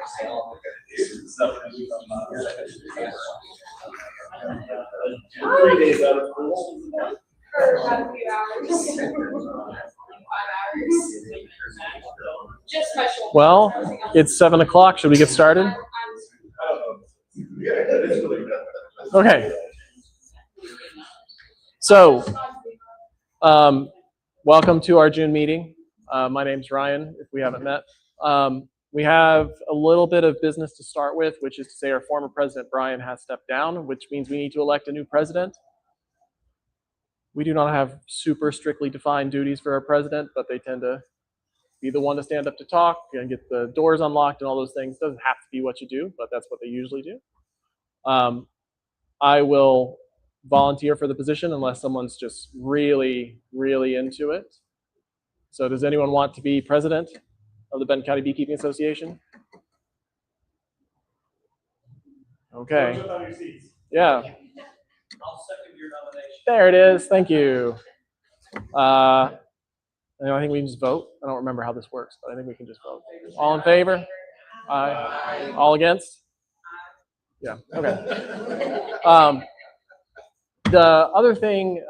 3 days out of school. For about a few hours. 5 hours. Just my shoulder. Well, it's 7 o'clock. Should we get started? Okay. So, welcome to our June meeting. My name's Ryan, if we haven't met. We have a little bit of business to start with, which is to say our former president, Brian, has stepped down, which means we need to elect a new president. We do not have super strictly defined duties for our president, but they tend to be the one to stand up to talk and get the doors unlocked and all those things. Doesn't have to be what you do, but that's what they usually do. I will volunteer for the position unless someone's just really, really into it. So does anyone want to be president of the Benton County Beekeeping Association? Okay. Yeah. I'll second your nomination. There it is. Thank you. I think we can just vote. I don't remember how this works, but I think we can just vote. All in favor? Aye. All against? Yeah. Okay. The other thing,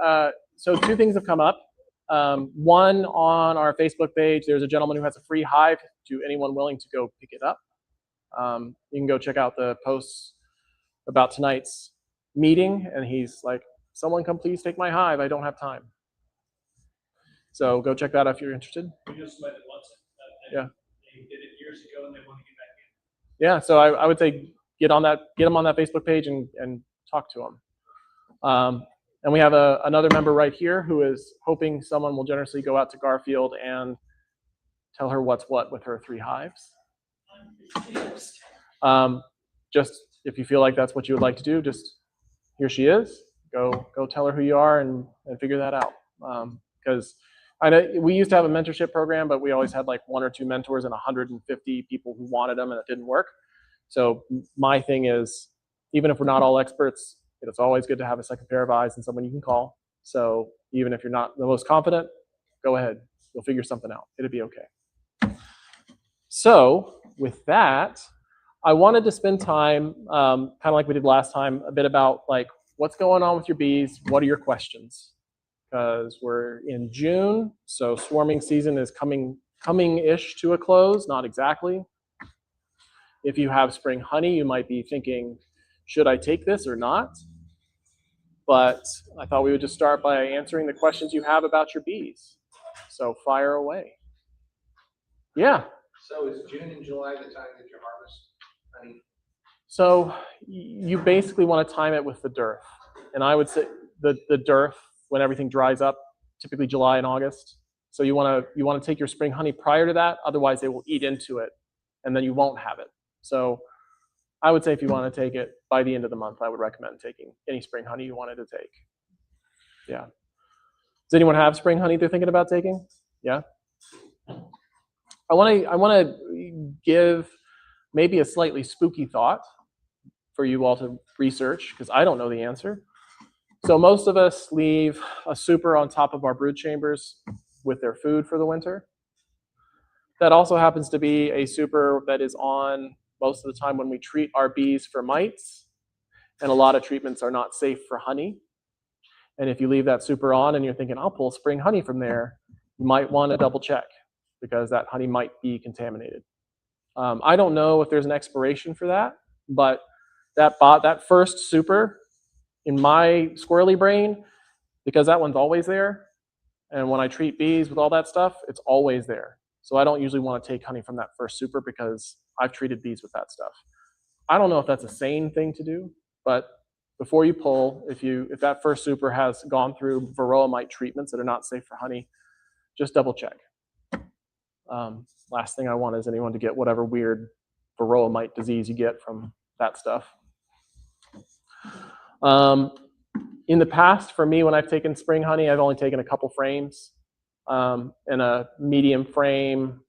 so 2 things have come up. One, on our Facebook page, there's a gentleman who has a free hive to anyone willing to go pick it up. You can go check out the posts about tonight's meeting, and he's like, someone come please take my hive, I don't have time. So go check that out if you're interested. We just met it once. Yeah. They did it years ago and they want to get back in. Yeah, so I would say get him on that Facebook page and talk to him. And we have another member right here who is hoping someone will generously go out to Garfield and tell her what's what with her 3 hives. Just if you feel like that's what you would like to do, just here she is. Go tell her who you are and figure that out. Because I know we used to have a mentorship program, but we always had like 1 or 2 mentors and 150 people who wanted them, and it didn't work. So my thing is, even if we're not all experts, it's always good to have a second pair of eyes and someone you can call. So even if you're not the most confident, go ahead. You'll figure something out. It'll be okay. So with that, I wanted to spend time, kind of like we did last time, a bit about like what's going on with your bees. What are your questions? Because we're in June, so swarming season is coming-ish to a close, not exactly. If you have spring honey, you might be thinking, should I take this or not? But I thought we would just start by answering the questions you have about your bees. So fire away. Yeah. So is June and July the time that you harvest honey? So you basically want to time it with the dearth. And I would say the dearth, when everything dries up, typically July and August. So you want to take your spring honey prior to that, otherwise they will eat into it and then you won't have it. So I would say if you want to take it by the end of the month, I would recommend taking any spring honey you wanted to take. Yeah. Does anyone have spring honey they're thinking about taking? Yeah. I want to give maybe a slightly spooky thought for you all to research, because I don't know the answer. So most of us leave a super on top of our brood chambers with their food for the winter. That also happens to be a super that is on most of the time when we treat our bees for mites, and a lot of treatments are not safe for honey. And if you leave that super on and you're thinking, I'll pull spring honey from there, you might want to double check, because that honey might be contaminated. I don't know if there's an expiration for that, but that first super, in my squirrely brain, because that one's always there, and when I treat bees with all that stuff, it's always there. So I don't usually want to take honey from that first super because I've treated bees with that stuff. I don't know if that's a sane thing to do, but before you pull, if that first super has gone through varroa mite treatments that are not safe for honey, just double check. Last thing I want is anyone to get whatever weird varroa mite disease you get from that stuff. In the past, for me, when I've taken spring honey, I've only taken a couple frames. In a medium frame,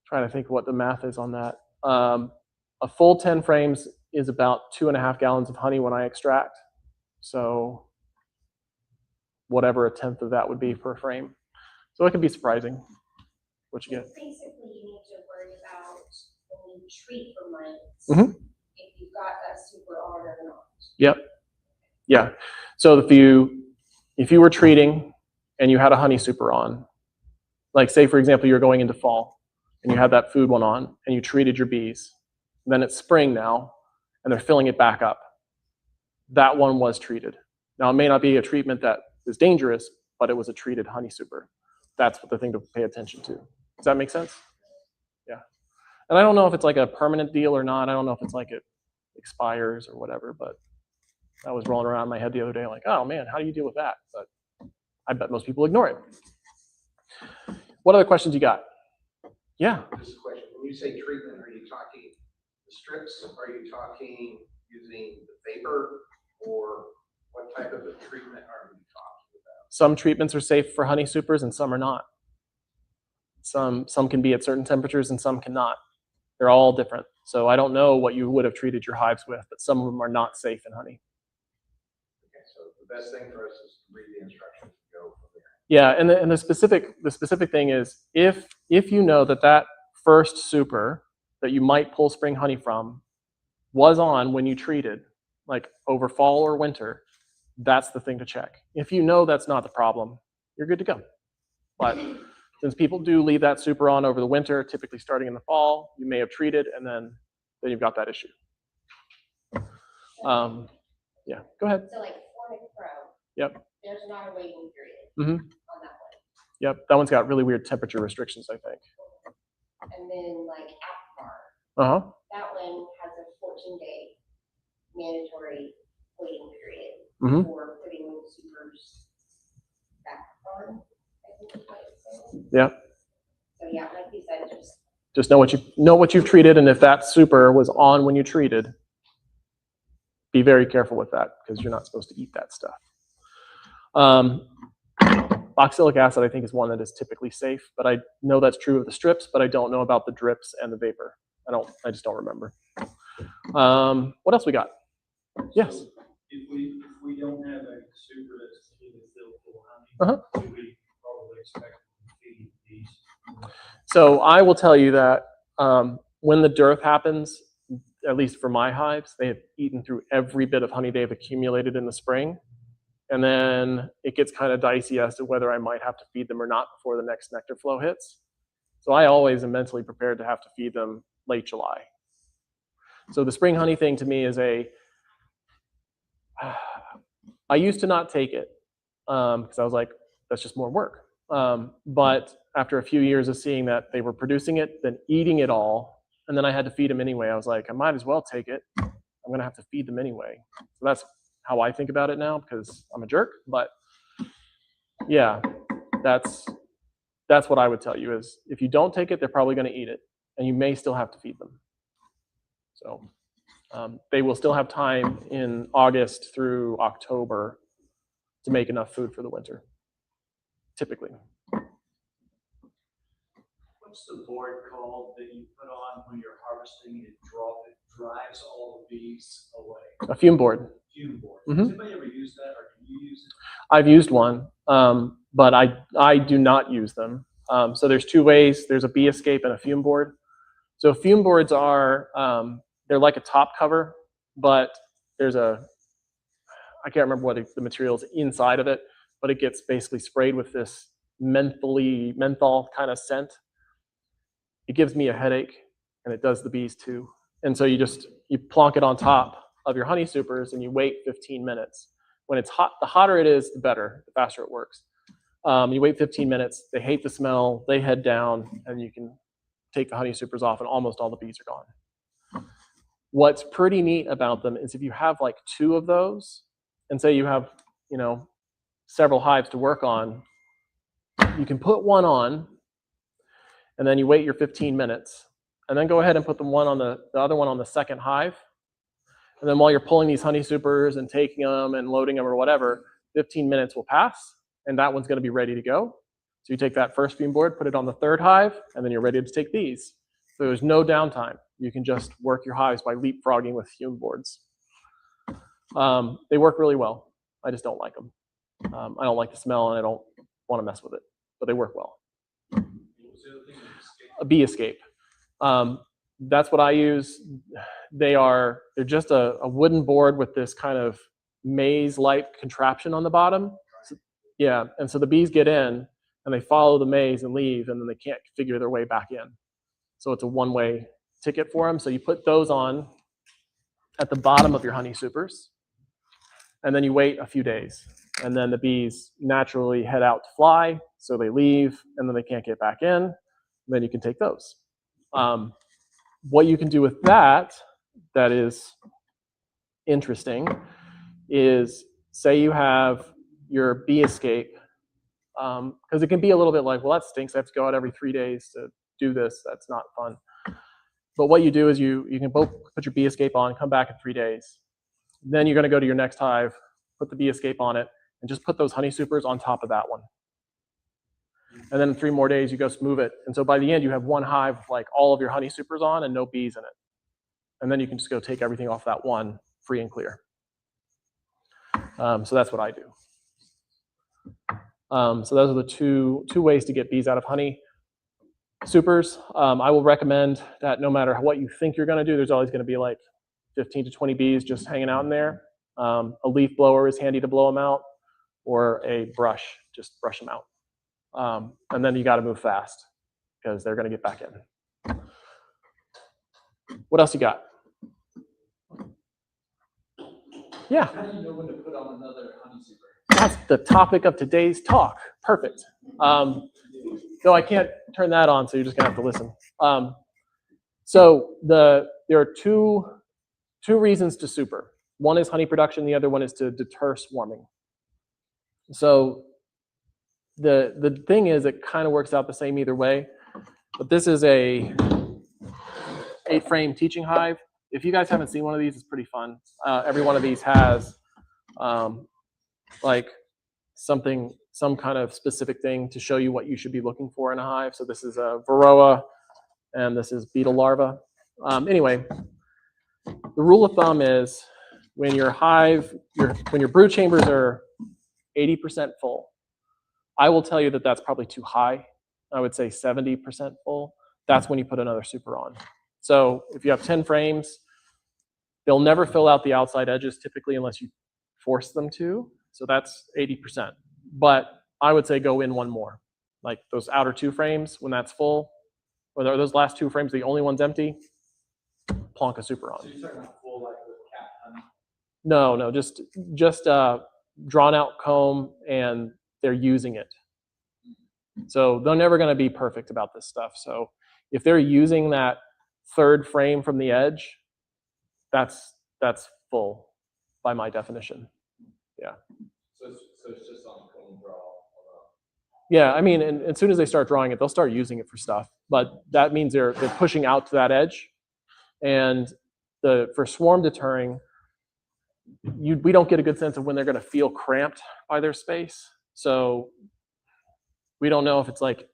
trying to think what the math is on that. A full 10 frames is about 2.5 gallons of honey when I extract. So whatever a tenth of that would be per frame. So it can be surprising what you get. Basically, you need to worry about treat for mites Mhm. if you've got that super on or not. Yep. Yeah. So if you were treating and you had a honey super on, like say for example you're going into fall and you had that food one on and you treated your bees, then it's spring now and they're filling it back up. That one was treated. Now it may not be a treatment that is dangerous, but it was a treated honey super. That's what the thing to pay attention to. Does that make sense? Yeah. And I don't know if it's like a permanent deal or not. I don't know if it's like it expires or whatever, but that was rolling around in my head the other day, like, oh man, how do you deal with that? But I bet most people ignore it. What other questions you got? Yeah. Just a question, when you say treatment, are you talking the strips? Are you talking using the vapor? Or what type of a treatment are you talking about? Some treatments are safe for honey supers and some are not. Some can be at certain temperatures and some cannot. They're all different. So I don't know what you would have treated your hives with, but some of them are not safe in honey. Okay, so the best thing for us is to read the instructions and go from there. Yeah, and the specific thing is if you know that first super that you might pull spring honey from was on when you treated, like over fall or winter, that's the thing to check. If you know that's not the problem, you're good to go. But since people do leave that super on over the winter, typically starting in the fall, you may have treated and then you've got that issue. Yeah, go ahead. So like Formic Pro. Yep. There's not a waiting period Mhm. on that one. Yep, that one's got really weird temperature restrictions, I think. And then like Apgar, Uh-huh. that one has a 14-day mandatory waiting period Mhm. for putting supers back on, I think is what it's saying. Yeah. So yeah, like you said, Just know what you've treated, and if that super was on when you treated, be very careful with that because you're not supposed to eat that stuff. Oxalic acid, I think, is one that is typically safe, but I know that's true of the strips, but I don't know about the drips and the vapor. I just don't remember. What else we got? Yes. So if we don't have a super that's completely filled full of Uh-huh. honey, do we probably expect to feed these? So I will tell you that when the dearth happens, at least for my hives, they have eaten through every bit of honey they've accumulated in the spring. And then it gets kind of dicey as to whether I might have to feed them or not before the next nectar flow hits. So I always am mentally prepared to have to feed them late July. So the spring honey thing to me is I used to not take it because I was like, that's just more work. But after a few years of seeing that they were producing it, then eating it all, and then I had to feed them anyway, I was like, I might as well take it. I'm going to have to feed them anyway. So that's how I think about it now because I'm a jerk. But yeah, that's what I would tell you is if you don't take it, they're probably going to eat it, and you may still have to feed them. So they will still have time in August through October to make enough food for the winter, typically. What's the board called that you put on when you're harvesting? It drives all the bees away. A fume board. Fume board. Mhm. Does anybody ever use that, or can you use it? I've used one, but I do not use them. So there's two ways. There's a bee escape and a fume board. So fume boards are, they're like a top cover, but there's I can't remember what the material is inside of it, but it gets basically sprayed with this menthol kind of scent. It gives me a headache, and it does the bees too. And so you plonk it on top of your honey supers, and you wait 15 minutes. When it's hot, the hotter it is, the better, the faster it works. You wait 15 minutes, they hate the smell, they head down, and you can take the honey supers off, and almost all the bees are gone. What's pretty neat about them is if you have like two of those, and say you have, several hives to work on, you can put one on, and then you wait your 15 minutes, and then go ahead and put the other one on the second hive. And then while you're pulling these honey supers and taking them and loading them or whatever, 15 minutes will pass, and that one's going to be ready to go. So you take that first fume board, put it on the third hive, and then you're ready to take these. So there's no downtime. You can just work your hives by leapfrogging with fume boards. They work really well. I just don't like them. I don't like the smell, and I don't want to mess with it, but they work well. A bee escape. That's what I use. They're just a wooden board with this kind of maze-like contraption on the bottom. So, yeah, and so the bees get in and they follow the maze and leave, and then they can't figure their way back in. So it's a one-way ticket for them. So you put those on at the bottom of your honey supers, and then you wait a few days, and then the bees naturally head out to fly, so they leave, and then they can't get back in. Then you can take those. What you can do with that is interesting is, say you have your bee escape, because it can be a little bit like, well, that stinks. I have to go out every 3 days to do this. That's not fun. But what you do is you can both put your bee escape on, come back in 3 days. Then you're going to go to your next hive, put the bee escape on it, and just put those honey supers on top of that one. And then in 3 more days, you go move it. And so by the end, you have one hive with like all of your honey supers on and no bees in it. And then you can just go take everything off that one free and clear. So that's what I do. So those are the two ways to get bees out of honey supers. I will recommend that no matter what you think you're going to do, there's always going to be like 15 to 20 bees just hanging out in there. A leaf blower is handy to blow them out, or a brush, just brush them out. And then you got to move fast because they're going to get back in. What else you got? Yeah. How do you know when to put on another honey super? That's the topic of today's talk. Perfect. Though I can't turn that on, so you're just gonna have to listen. So there are two reasons to super. One is honey production. The other one is to deter swarming. So the thing is, it kind of works out the same either way. But this is a 8-frame teaching hive. If you guys haven't seen one of these, it's pretty fun. Every one of these has like some kind of specific thing to show you what you should be looking for in a hive. So this is a varroa, and this is beetle larva. Anyway, the rule of thumb is when your when your brood chambers are 80% full, I will tell you that that's probably too high. I would say 70% full. That's when you put another super on. So if you have 10 frames, they'll never fill out the outside edges typically unless you force them to. So that's 80%. But I would say go in one more. Like those outer 2 frames, when that's full, or those last 2 frames, the only one's empty, plonk a super on. So you're talking about full like with cap honey? No, just drawn out comb, and they're using it. So they're never going to be perfect about this stuff. So if they're using that 3rd frame from the edge, that's full by my definition. Yeah. So it's just on comb draw. Yeah, I mean, and as soon as they start drawing it, they'll start using it for stuff. But that means they're pushing out to that edge. And for swarm deterring, we don't get a good sense of when they're going to feel cramped by their space. So we don't know if it's like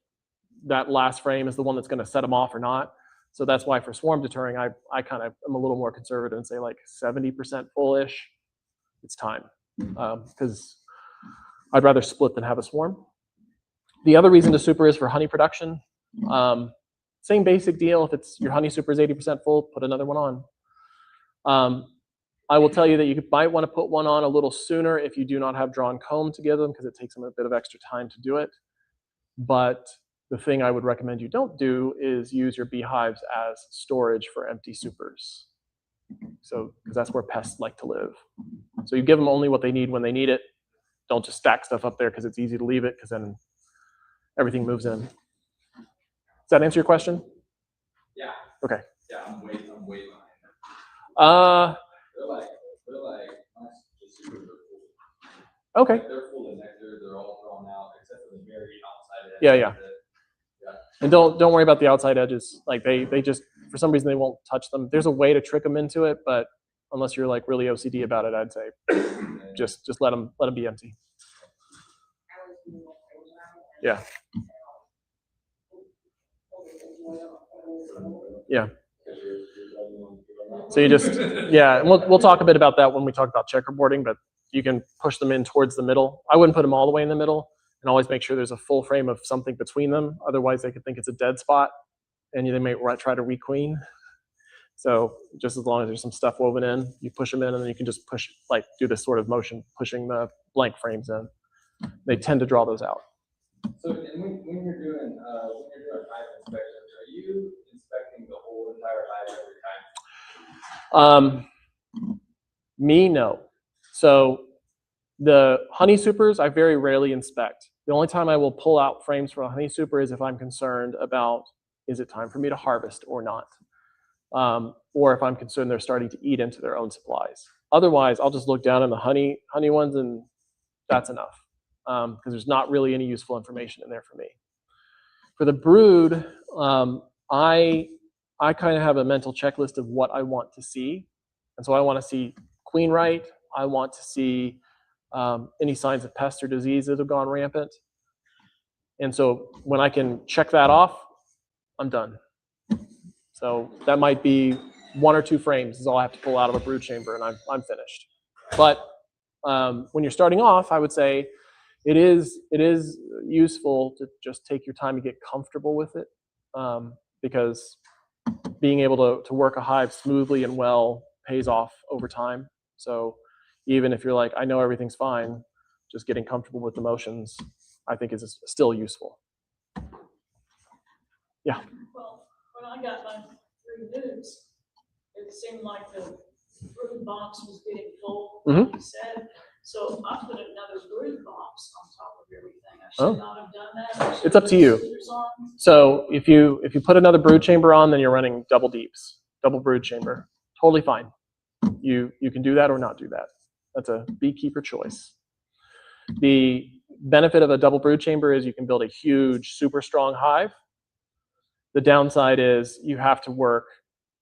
that last frame is the one that's going to set them off or not. So that's why for swarm deterring, I kind of am a little more conservative and say like 70% full-ish. It's time, because I'd rather split than have a swarm. The other reason to super is for honey production. Same basic deal. If it's your honey super is 80% full, put another one on. I will tell you that you might want to put one on a little sooner if you do not have drawn comb to give them, because it takes them a bit of extra time to do it. But the thing I would recommend you don't do is use your beehives as storage for empty supers. So, because that's where pests like to live. So you give them only what they need when they need it. Don't just stack stuff up there because it's easy to leave it, because then everything moves in. Does that answer your question? Yeah. Okay. Yeah, I'm way behind. They're like the supers are full. Okay. Like, they're full of nectar. They're all thrown out except for the very outside edge. Yeah. And don't worry about the outside edges. Like they just, for some reason, they won't touch them. There's a way to trick them into it, but unless you're like really OCD about it, I'd say just let them be empty. Yeah. Yeah. So you just, yeah, and we'll talk a bit about that when we talk about checkerboarding, but you can push them in towards the middle. I wouldn't put them all the way in the middle, and always make sure there's a full frame of something between them. Otherwise, they could think it's a dead spot, and they may try to requeen. So just as long as there's some stuff woven in, you push them in, and then you can just push, like do this sort of motion, pushing the blank frames in. They tend to draw those out. So, and when you're doing hive inspections, are you inspecting the whole entire hive every time? Me, no. So the honey supers, I very rarely inspect. The only time I will pull out frames for a honey super is if I'm concerned about, is it time for me to harvest or not? Or if I'm concerned they're starting to eat into their own supplies. Otherwise, I'll just look down in the honey ones, and that's enough, because there's not really any useful information in there for me. For the brood, I kind of have a mental checklist of what I want to see. And so I want to see queen right. I want to see any signs of pest or disease that have gone rampant. And so when I can check that off, I'm done. So that might be 1 or 2 frames is all I have to pull out of a brood chamber, and I'm finished. But when you're starting off, I would say it is useful to just take your time to get comfortable with it, because being able to work a hive smoothly and well pays off over time. So even if you're like, I know everything's fine, just getting comfortable with the motions, I think is still useful. Yeah. Well, when I got my 3 news, it seemed like the brood box was getting full, like you said. So I put another brood box on top of everything. I should not have done that. I should It's up to you. put scissors on. So if you put another brood chamber on, then you're running double deeps, double brood chamber. Totally fine. You can do that or not do that. That's a beekeeper choice. The benefit of a double brood chamber is you can build a huge, super strong hive. The downside is you have to work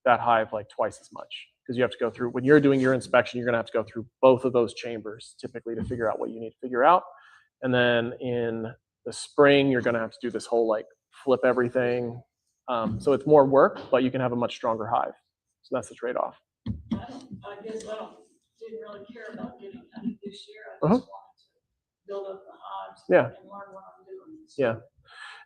that hive like twice as much, because you have to go through, when you're doing your inspection, you're going to have to go through both of those chambers typically to figure out what you need to figure out. And then in the spring, you're going to have to do this whole like flip everything. So it's more work, but you can have a much stronger hive. So that's the trade-off. I guess I didn't really care about getting honey this year. I just wanted to build up the hives and learn what I'm doing. So. Yeah.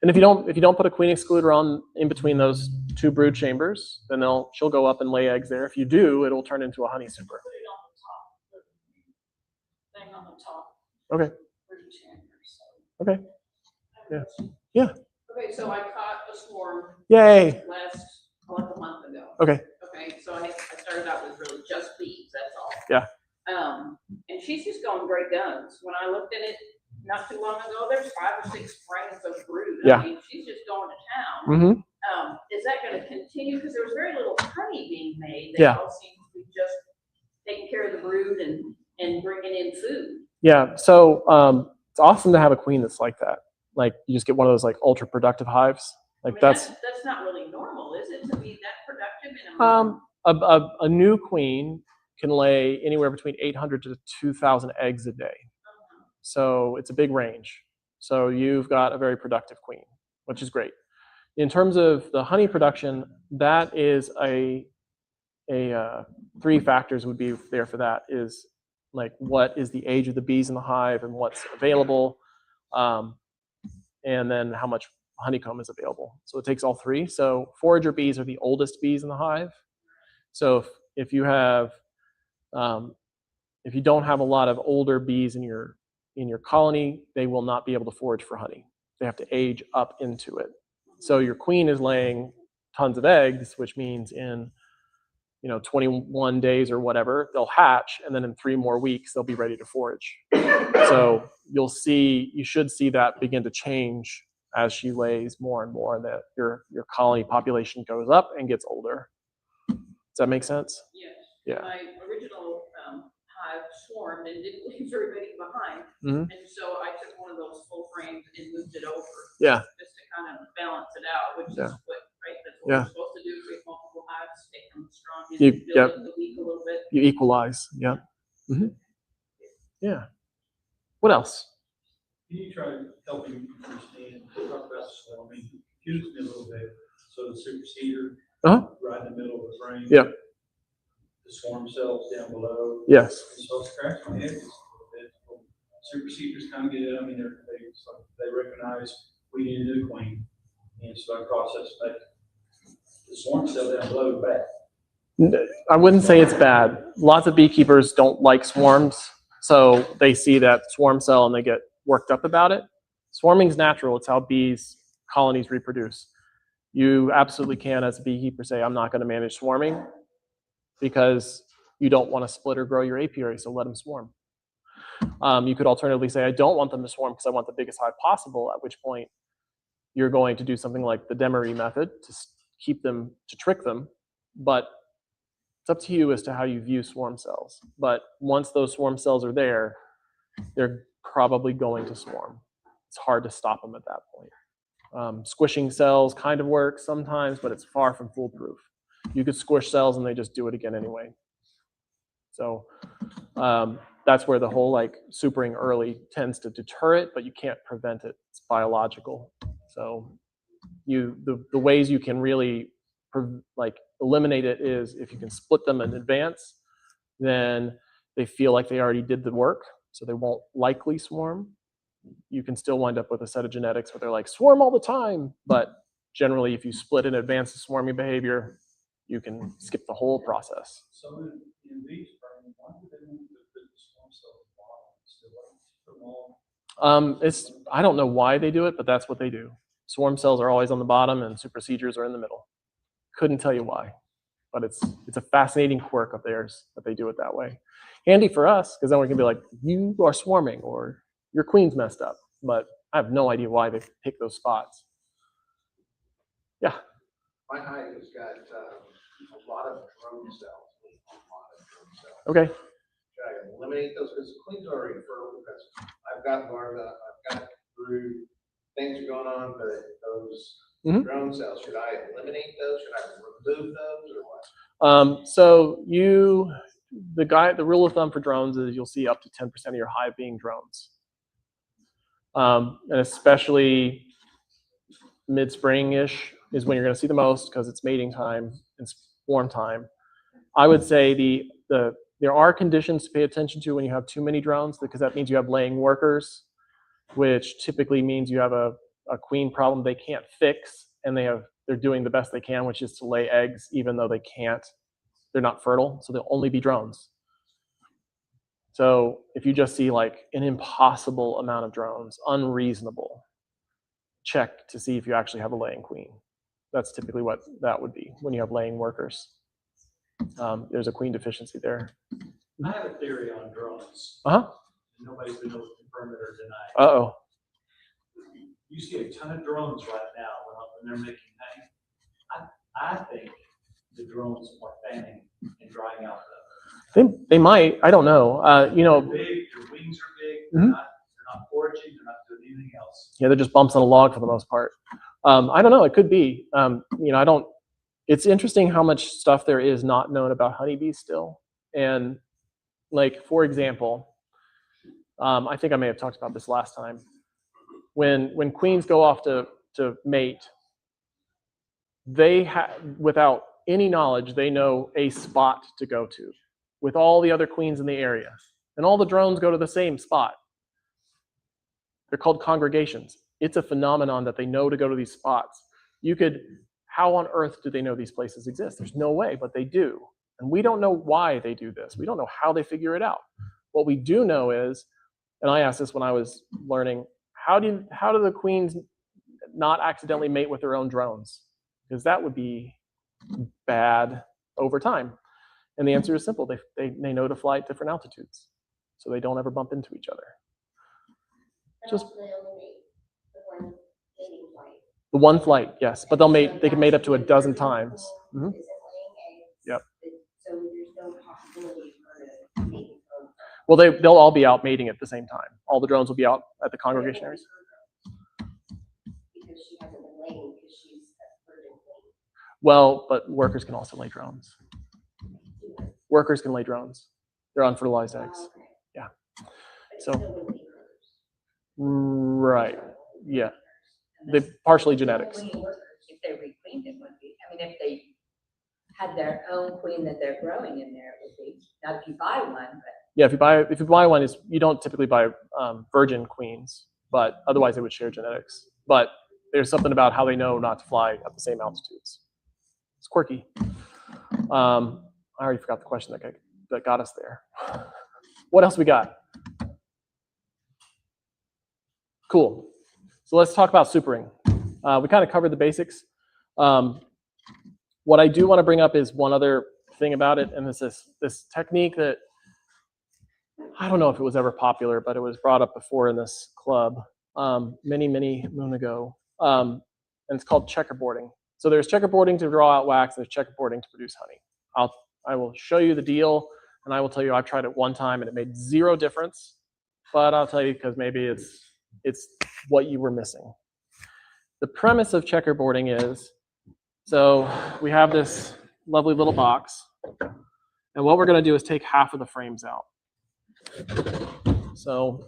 And if you don't put a queen excluder on in between those 2 brood chambers, then she'll go up and lay eggs there. If you do, it'll turn into a honey super. Put it on the top, the thing on the top. Okay. Brood chamber. So. Okay. Yeah. Yeah. Okay, so I caught a swarm. Yay. Like a month ago. Okay. Okay, so I started out with really just bees, that's all. Yeah. And she's just going great guns. When I looked at it not too long ago, there's 5 or 6 frames of brood. Yeah. I mean, she's just going to town. Is that going to continue? Because there was very little honey being made. They all seem to be just taking care of the brood and bringing in food. Yeah. So it's awesome to have a queen that's like that. Like you just get one of those like ultra productive hives. Like I mean, that's not really normal, is it, to be that productive in a month? a new queen can lay anywhere between 800 to 2,000 eggs a day. So it's a big range. So you've got a very productive queen, which is great. In terms of the honey production, that is 3 factors would be there for that, is like what is the age of the bees in the hive and what's available, and then how much honeycomb is available. So it takes all 3. So forager bees are the oldest bees in the hive. So if you have if you don't have a lot of older bees in your colony, they will not be able to forage for honey. They have to age up into it. So your queen is laying tons of eggs, which means in 21 days or whatever, they'll hatch, and then in 3 more weeks, they'll be ready to forage. So you should see that begin to change as she lays more and more, that your colony population goes up and gets older. Does that make sense? Yes. Yeah. My original hive swarmed and didn't leave very many behind. And so I took one of those full frames and moved it over. Yeah. Just to kind of balance it out, which is what, right? That's what Yeah. we're supposed to do. We have multiple hives, take them strong and You- build yep. it the week a little bit. You equalize. Yeah. Yeah. What else? Can you try to help me understand, talk about swarming, confuse me a little bit. So the superseder, right in the middle of the frame. Yeah. The swarm cells down below. Yes. So it scratched my head just a little bit. Superseders kind of get it. I mean, they recognize we need a new queen. And so I process that. The swarm cell down below back. I wouldn't say it's bad. Lots of beekeepers don't like swarms, so they see that swarm cell and they get worked up about it. Swarming is natural. It's how bees colonies reproduce. You absolutely can, as a beekeeper, say, I'm not going to manage swarming because you don't want to split or grow your apiary, so let them swarm. You could alternatively say, I don't want them to swarm because I want the biggest hive possible, at which point you're going to do something like the Demery method to keep them, to trick them. But it's up to you as to how you view swarm cells. But once those swarm cells are there, they're probably going to swarm. It's hard to stop them at that point. Squishing cells kind of works sometimes, but it's far from foolproof. You could squish cells and they just do it again anyway. So that's where the whole like supering early tends to deter it, but you can't prevent it. It's biological. So the ways you can really like eliminate it is if you can split them in advance, then they feel like they already did the work, so they won't likely swarm. You can still wind up with a set of genetics where they're like swarm all the time, but generally if you split in advance of swarming behavior, you can skip the whole process. So in bees, why do they want to put the swarm cells on the bottom? I don't know why they do it, but that's what they do. Swarm cells are always on the bottom and supersedures are in the middle. Couldn't tell you why, but it's a fascinating quirk of theirs that they do it that way. Handy for us, because then we can be like, you are swarming or your queen's messed up, but I have no idea why they pick those spots. Yeah. My hive has got a lot of drone cells. Okay. Should I eliminate those? Because the queen's already fertile, because I've got larvae, I've got brood, things are going on, but those drone cells, should I eliminate those? Should I remove those or what? So the rule of thumb for drones is you'll see up to 10% of your hive being drones. And especially mid-spring-ish is when you're going to see the most because it's mating time and swarm time. I would say there are conditions to pay attention to when you have too many drones, because that means you have laying workers, which typically means you have a queen problem they can't fix, and they're doing the best they can, which is to lay eggs, even though they're not fertile, so they'll only be drones. So if you just see like an impossible amount of drones, unreasonable, check to see if you actually have a laying queen. That's typically what that would be when you have laying workers. There's a queen deficiency there. I have a theory on drones. Nobody's been able to confirm it or deny it. Uh-oh. You see a ton of drones right now when they're making honey. I think the drones are fanning and drying out. They might. I don't know. They're big. Their wings are big. They're not foraging. They're not doing anything else. Yeah, they're just bumps on a log for the most part. I don't know. It could be. I don't. It's interesting how much stuff there is not known about honeybees still. And like, for example, I think I may have talked about this last time. When queens go off to mate, without any knowledge, they know a spot to go to with all the other queens in the area. And all the drones go to the same spot. They're called congregations. It's a phenomenon that they know to go to these spots. How on earth do they know these places exist? There's no way, but they do. And we don't know why they do this. We don't know how they figure it out. What we do know is, and I asked this when I was learning, how do the queens not accidentally mate with their own drones? Because that would be bad over time. And the answer is simple. They know to fly at different altitudes, so they don't ever bump into each other. Just They only mate the one mating flight. the one flight, yes, but they can mate up to a dozen times. Isn't laying eggs. Yep. So there's no possibility for the mating drone. Well, they'll all be out mating at the same time. All the drones will be out at the congregation areas. Because she hasn't been laying because she's a virgin queen. Well, but workers can also lay drones. Workers can lay drones. They're unfertilized eggs. Okay. Yeah. But So- still wouldn't be hers. Right. Yeah. And They that's partially genetics. Queen workers, if they requeened, it would be. I mean, if they had their own queen that they're growing in there, it would be. Not if you buy one, but Yeah, if you buy one, you don't typically buy virgin queens, but otherwise they would share genetics. But there's something about how they know not to fly at the same altitudes. It's quirky. I already forgot the question that got us there. What else we got? Cool. So let's talk about supering. We kind of covered the basics. What I do want to bring up is one other thing about it, and this technique that I don't know if it was ever popular, but it was brought up before in this club many moon ago, and it's called checkerboarding. So there's checkerboarding to draw out wax, and there's checkerboarding to produce honey. I will show you the deal, and I will tell you I've tried it one time and it made zero difference, but I'll tell you because maybe it's what you were missing. The premise of checkerboarding is, so we have this lovely little box, and what we're going to do is take half of the frames out. So,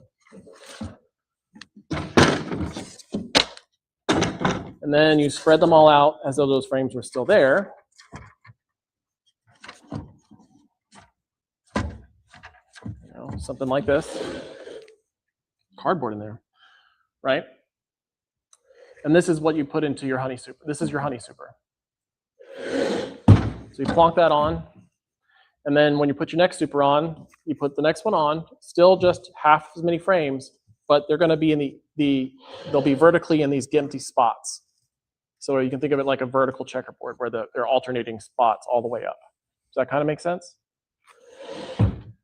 and then you spread them all out as though those frames were still there. You know, something like this. Cardboard in there, right? And this is what you put into your honey super. This is your honey super. So you plonk that on, and then when you put your next super on, you put the next one on, still just half as many frames, but they're going to be in they'll be vertically in these empty spots. So you can think of it like a vertical checkerboard where they're alternating spots all the way up. Does that kind of make sense?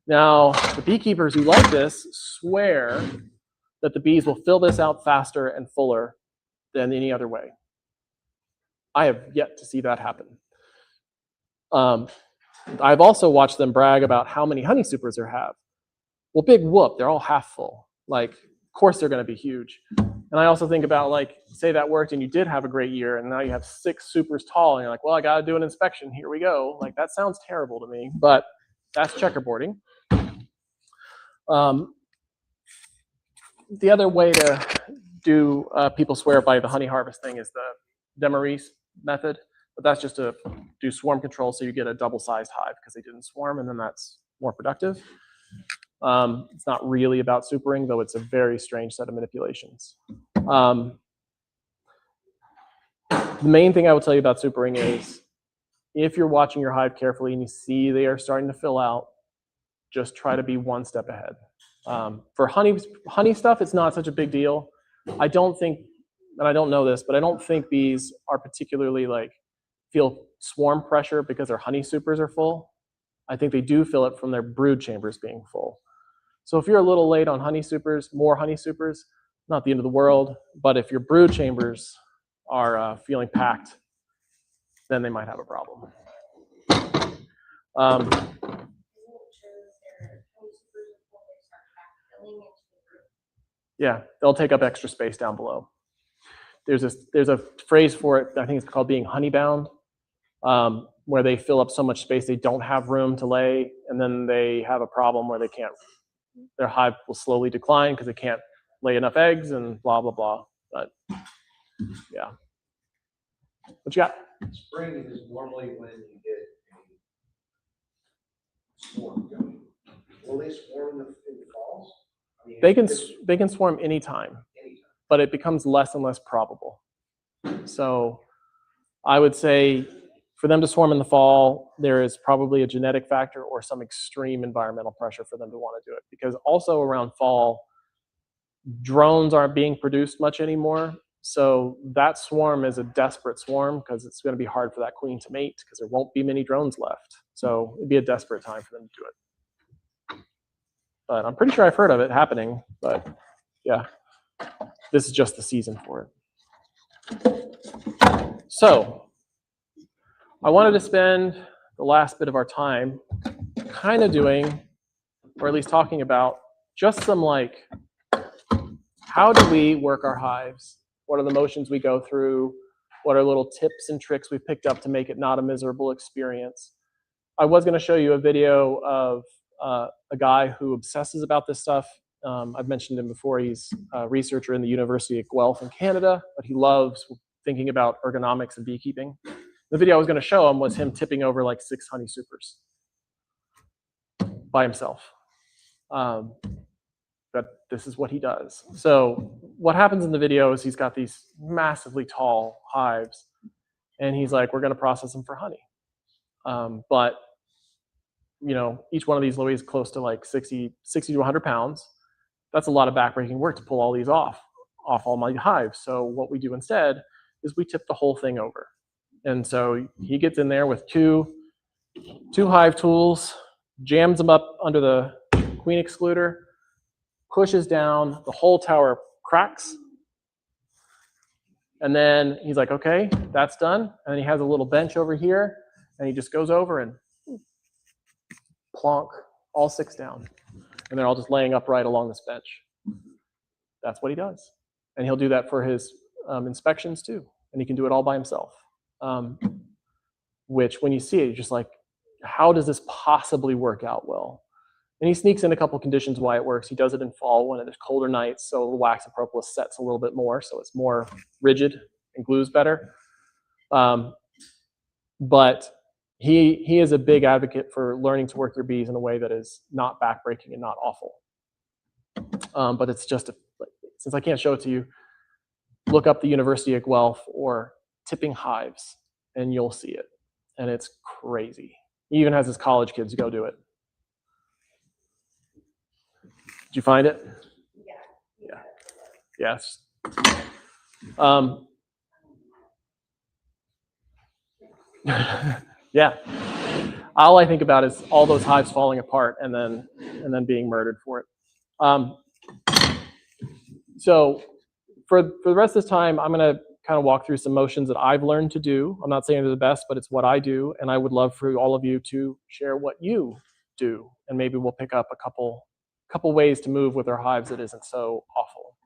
Now, the beekeepers who like this swear that the bees will fill this out faster and fuller than any other way. I have yet to see that happen. I've also watched them brag about how many honey supers they have. Well, big whoop, they're all half full. Like, of course they're going to be huge. And I also think about, like, say that worked and you did have a great year and now you have 6 supers tall and you're like, well, I got to do an inspection. Here we go. Like, that sounds terrible to me, but that's checkerboarding. The other way to do, people swear by the honey harvest thing is the Demarest method, but that's just to do swarm control so you get a double-sized hive because they didn't swarm, and then that's more productive. It's not really about supering, though it's a very strange set of manipulations. The main thing I will tell you about supering is if you're watching your hive carefully and you see they are starting to fill out, just try to be one step ahead. For honey stuff, it's not such a big deal. I don't think, and I don't know this, but I don't think bees are particularly feel swarm pressure because their honey supers are full. I think they do feel it from their brood chambers being full. So if you're a little late on honey supers, more honey supers, not the end of the world, but if your brood chambers are feeling packed, then they might have a problem. Yeah, they'll take up extra space down below. There's a phrase for it, I think it's called being honeybound, where they fill up so much space they don't have room to lay, and then they have a problem where their hive will slowly decline because they can't lay enough eggs and blah, blah, blah. But yeah. What you got? Spring is normally when you get a swarm going. Will they swarm in the falls? I mean, They can swarm anytime, but it becomes less and less probable. So I would say for them to swarm in the fall, there is probably a genetic factor or some extreme environmental pressure for them to want to do it. Because also around fall, drones aren't being produced much anymore. So that swarm is a desperate swarm because it's going to be hard for that queen to mate because there won't be many drones left. So it'd be a desperate time for them to do it. But I'm pretty sure I've heard of it happening, but yeah, this is just the season for it. So I wanted to spend the last bit of our time kind of doing, or at least talking about, just some how do we work our hives? What are the motions we go through? What are little tips and tricks we picked up to make it not a miserable experience? I was going to show you a video of a guy who obsesses about this stuff. I've mentioned him before. He's a researcher in the University of Guelph in Canada, but he loves thinking about ergonomics and beekeeping. The video I was going to show him was him tipping over 6 honey supers by himself. But this is what he does. So what happens in the video is he's got these massively tall hives, and he's like, we're going to process them for honey. But you know, each one of these weighs close to like 60 to 100 pounds. That's a lot of backbreaking work to pull all these off all my hives. So what we do instead is we tip the whole thing over. And so he gets in there with two hive tools, jams them up under the queen excluder, pushes down, the whole tower cracks. And then he's like, okay, that's done. And then he has a little bench over here, and he just goes over and plonk all 6 down. And they're all just laying upright along this bench. That's what he does. And he'll do that for his inspections too. And he can do it all by himself. Which when you see it, you're just like, how does this possibly work out well? And he sneaks in a couple conditions why it works. He does it in fall when there's colder nights, so the wax and propolis sets a little bit more, so it's more rigid and glues better. But he is a big advocate for learning to work your bees in a way that is not backbreaking and not awful. But it's just, since I can't show it to you, look up the University of Guelph or tipping hives, and you'll see it. And it's crazy. He even has his college kids go do it. Did you find it? Yeah. Yes. Yeah. All I think about is all those hives falling apart and then being murdered for it. So for the rest of this time, I'm going to kind of walk through some motions that I've learned to do. I'm not saying they're the best, but it's what I do, and I would love for all of you to share what you do, and maybe we'll pick up a couple ways to move with our hives that isn't so awful.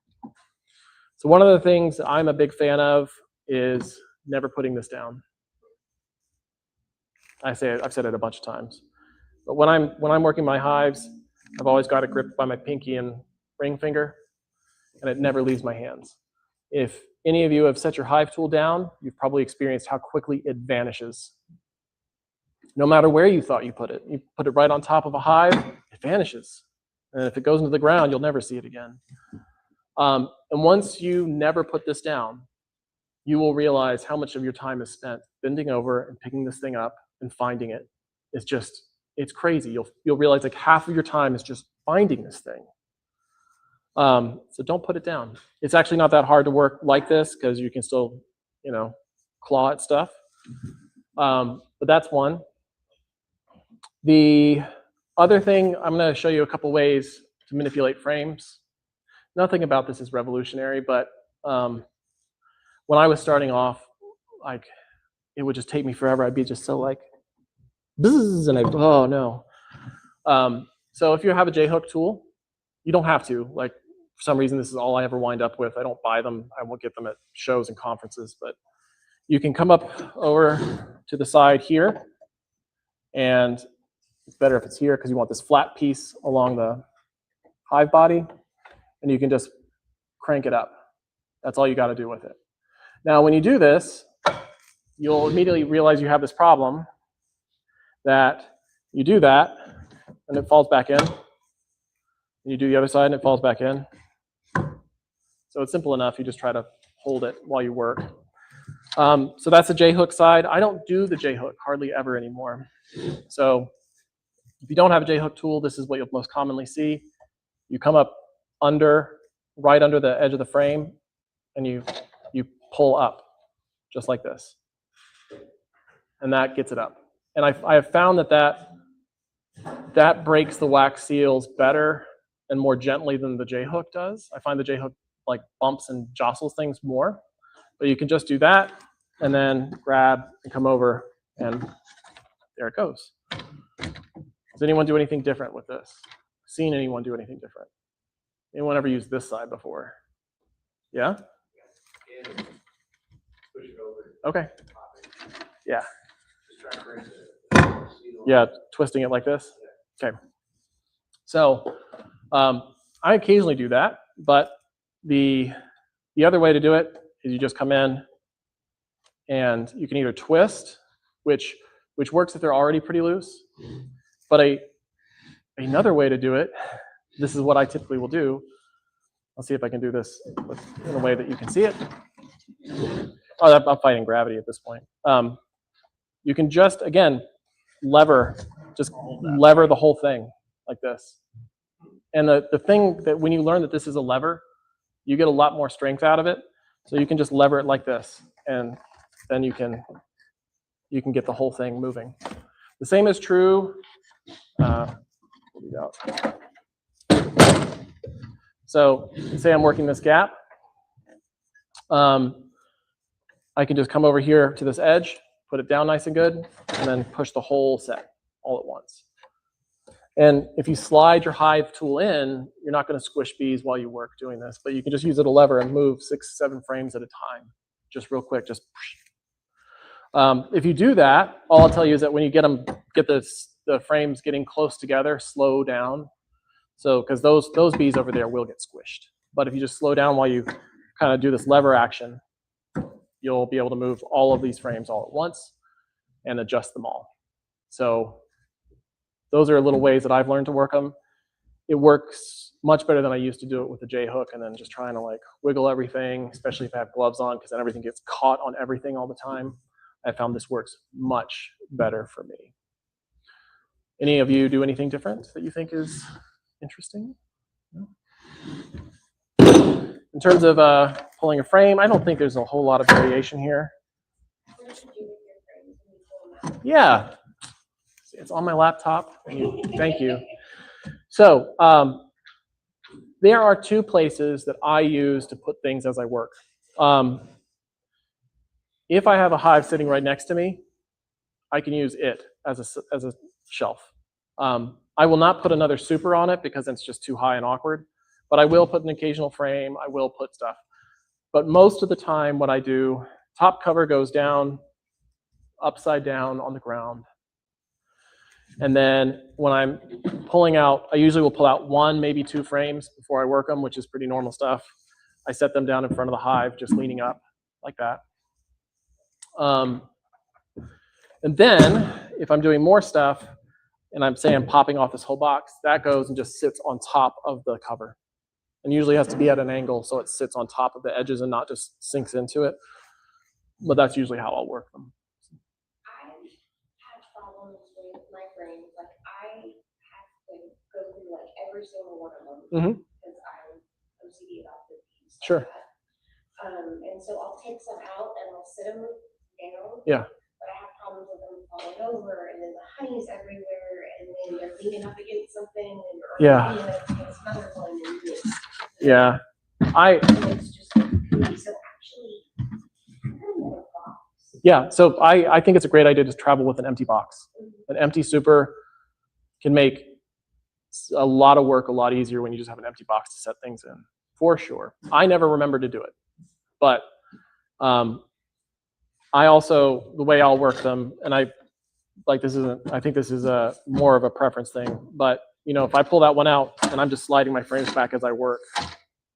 So one of the things I'm a big fan of is never putting this down. I've said it a bunch of times, but when I'm working my hives, I've always got it gripped by my pinky and ring finger, and it never leaves my hands. If any of you have set your hive tool down, you've probably experienced how quickly it vanishes. No matter where you thought you put it right on top of a hive, it vanishes. And if it goes into the ground, you'll never see it again. And once you never put this down, you will realize how much of your time is spent bending over and picking this thing up and finding it. It's crazy. You'll realize like half of your time is just finding this thing. So don't put it down. It's actually not that hard to work like this because you can still, claw at stuff. But that's one. The other thing, I'm going to show you a couple ways to manipulate frames. Nothing about this is revolutionary, but when I was starting off, like, it would just take me forever. I'd be just so like, bzzz, and oh no. So if you have a J-hook tool, you don't have to. Like, for some reason, this is all I ever wind up with. I don't buy them. I won't get them at shows and conferences, but you can come up over to the side here, and it's better if it's here because you want this flat piece along the hive body, and you can just crank it up. That's all you got to do with it. Now, when you do this, you'll immediately realize you have this problem that you do that, and it falls back in. And you do the other side, and it falls back in. So it's simple enough. You just try to hold it while you work. So that's the J-hook side. I don't do the J-hook hardly ever anymore. So if you don't have a J-hook tool, this is what you'll most commonly see. You come up right under the edge of the frame, and you pull up, just like this. And that gets it up. And I have found that breaks the wax seals better and more gently than the J-hook does. I find the J-hook like bumps and jostles things more. But you can just do that, and then grab and come over, and there it goes. Does anyone do anything different with this? Seen anyone do anything different? Anyone ever used this side before? Yeah? Push it over. Okay. Yeah. Just try to bring it. Yeah, twisting it like this. Okay. So I occasionally do that, but the other way to do it is you just come in and you can either twist, which works if they're already pretty loose, but another way to do it, this is what I typically will do. I'll see if I can do this in a way that you can see it. Oh, I'm fighting gravity at this point. You can just, again, lever just lever the whole thing like this. And the thing that when you learn that this is a lever, you get a lot more strength out of it. So you can just lever it like this, and then you can get the whole thing moving. The same is true. So say I'm working this gap. I can just come over here to this edge, put it down nice and good, and then push the whole set all at once. And if you slide your hive tool in, you're not going to squish bees while you work doing this, but you can just use it a lever and move 6, 7 frames at a time, just real quick. Just if you do that, all I'll tell you is that when you get the frames getting close together, slow down. So because those bees over there will get squished. But if you just slow down while you kind of do this lever action, you'll be able to move all of these frames all at once and adjust them all. So those are little ways that I've learned to work them. It works much better than I used to do it with the J hook and then just trying to like wiggle everything, especially if I have gloves on, because then everything gets caught on everything all the time. I found this works much better for me. Any of you do anything different that you think is interesting? No? In terms of pulling a frame, I don't think there's a whole lot of variation here. Yeah, it's on my laptop. Thank you. So there are 2 places that I use to put things as I work. If I have a hive sitting right next to me, I can use it as a shelf. I will not put another super on it because it's just too high and awkward, but I will put an occasional frame. I will put stuff. But most of the time what I do, top cover goes down, upside down on the ground. And then when I'm pulling out, I usually will pull out 1, maybe 2 frames before I work them, which is pretty normal stuff. I set them down in front of the hive, just leaning up like that. And then if I'm doing more stuff and I'm popping off this whole box, that goes and just sits on top of the cover. And usually has to be at an angle so it sits on top of the edges and not just sinks into it. But that's usually how I'll work them. I have problems with my frames. Like I have to go through like every single one of them because I'm OCD about the piece. Sure. And so I'll take some out and I'll sit them down. Yeah. But I have problems with them falling over, and then the honey's everywhere, and then they're leaning up against something, or leaning up against another one, and it's, yeah. It's just goofy. So actually, yeah. So I think it's a great idea to travel with an empty box. An empty super can make a lot of work a lot easier when you just have an empty box to set things in, for sure. I never remember to do it, but I also, the way I'll work them, and I think this is a more of a preference thing, but you know, if I pull that one out and I'm just sliding my frames back as I work,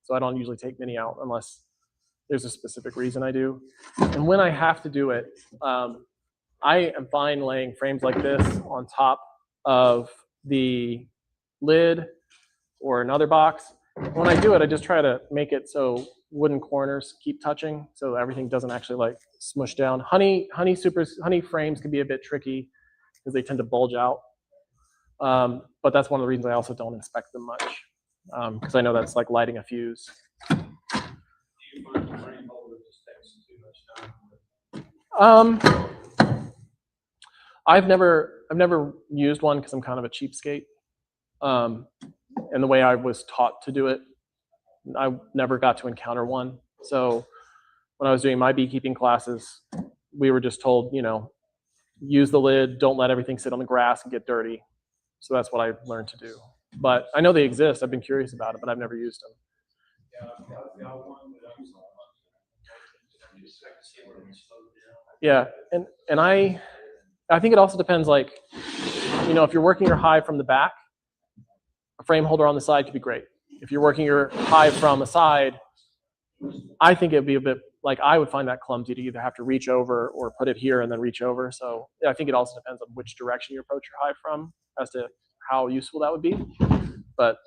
so I don't usually take many out unless there's a specific reason I do. And when I have to do it, I am fine laying frames like this on top of the lid or another box. When I do it, I just try to make it so wooden corners keep touching so everything doesn't actually like smush down. Honey frames can be a bit tricky because they tend to bulge out. But that's one of the reasons I also don't inspect them much because I know that's like lighting a fuse. Do you find the frame holder just takes too much time? I've never used one because I'm kind of a cheapskate. And the way I was taught to do it, I never got to encounter one. So when I was doing my beekeeping classes, we were just told, you know, use the lid, don't let everything sit on the grass and get dirty. So that's what I learned to do. But I know they exist. I've been curious about it, but I've never used them. Yeah, and I think it also depends, like, you know, if you're working your hive from the back, a frame holder on the side could be great. If you're working your hive from a side, I think it'd be a bit, like, I would find that clumsy to either have to reach over or put it here and then reach over. So I think it also depends on which direction you approach your hive from as to how useful that would be. But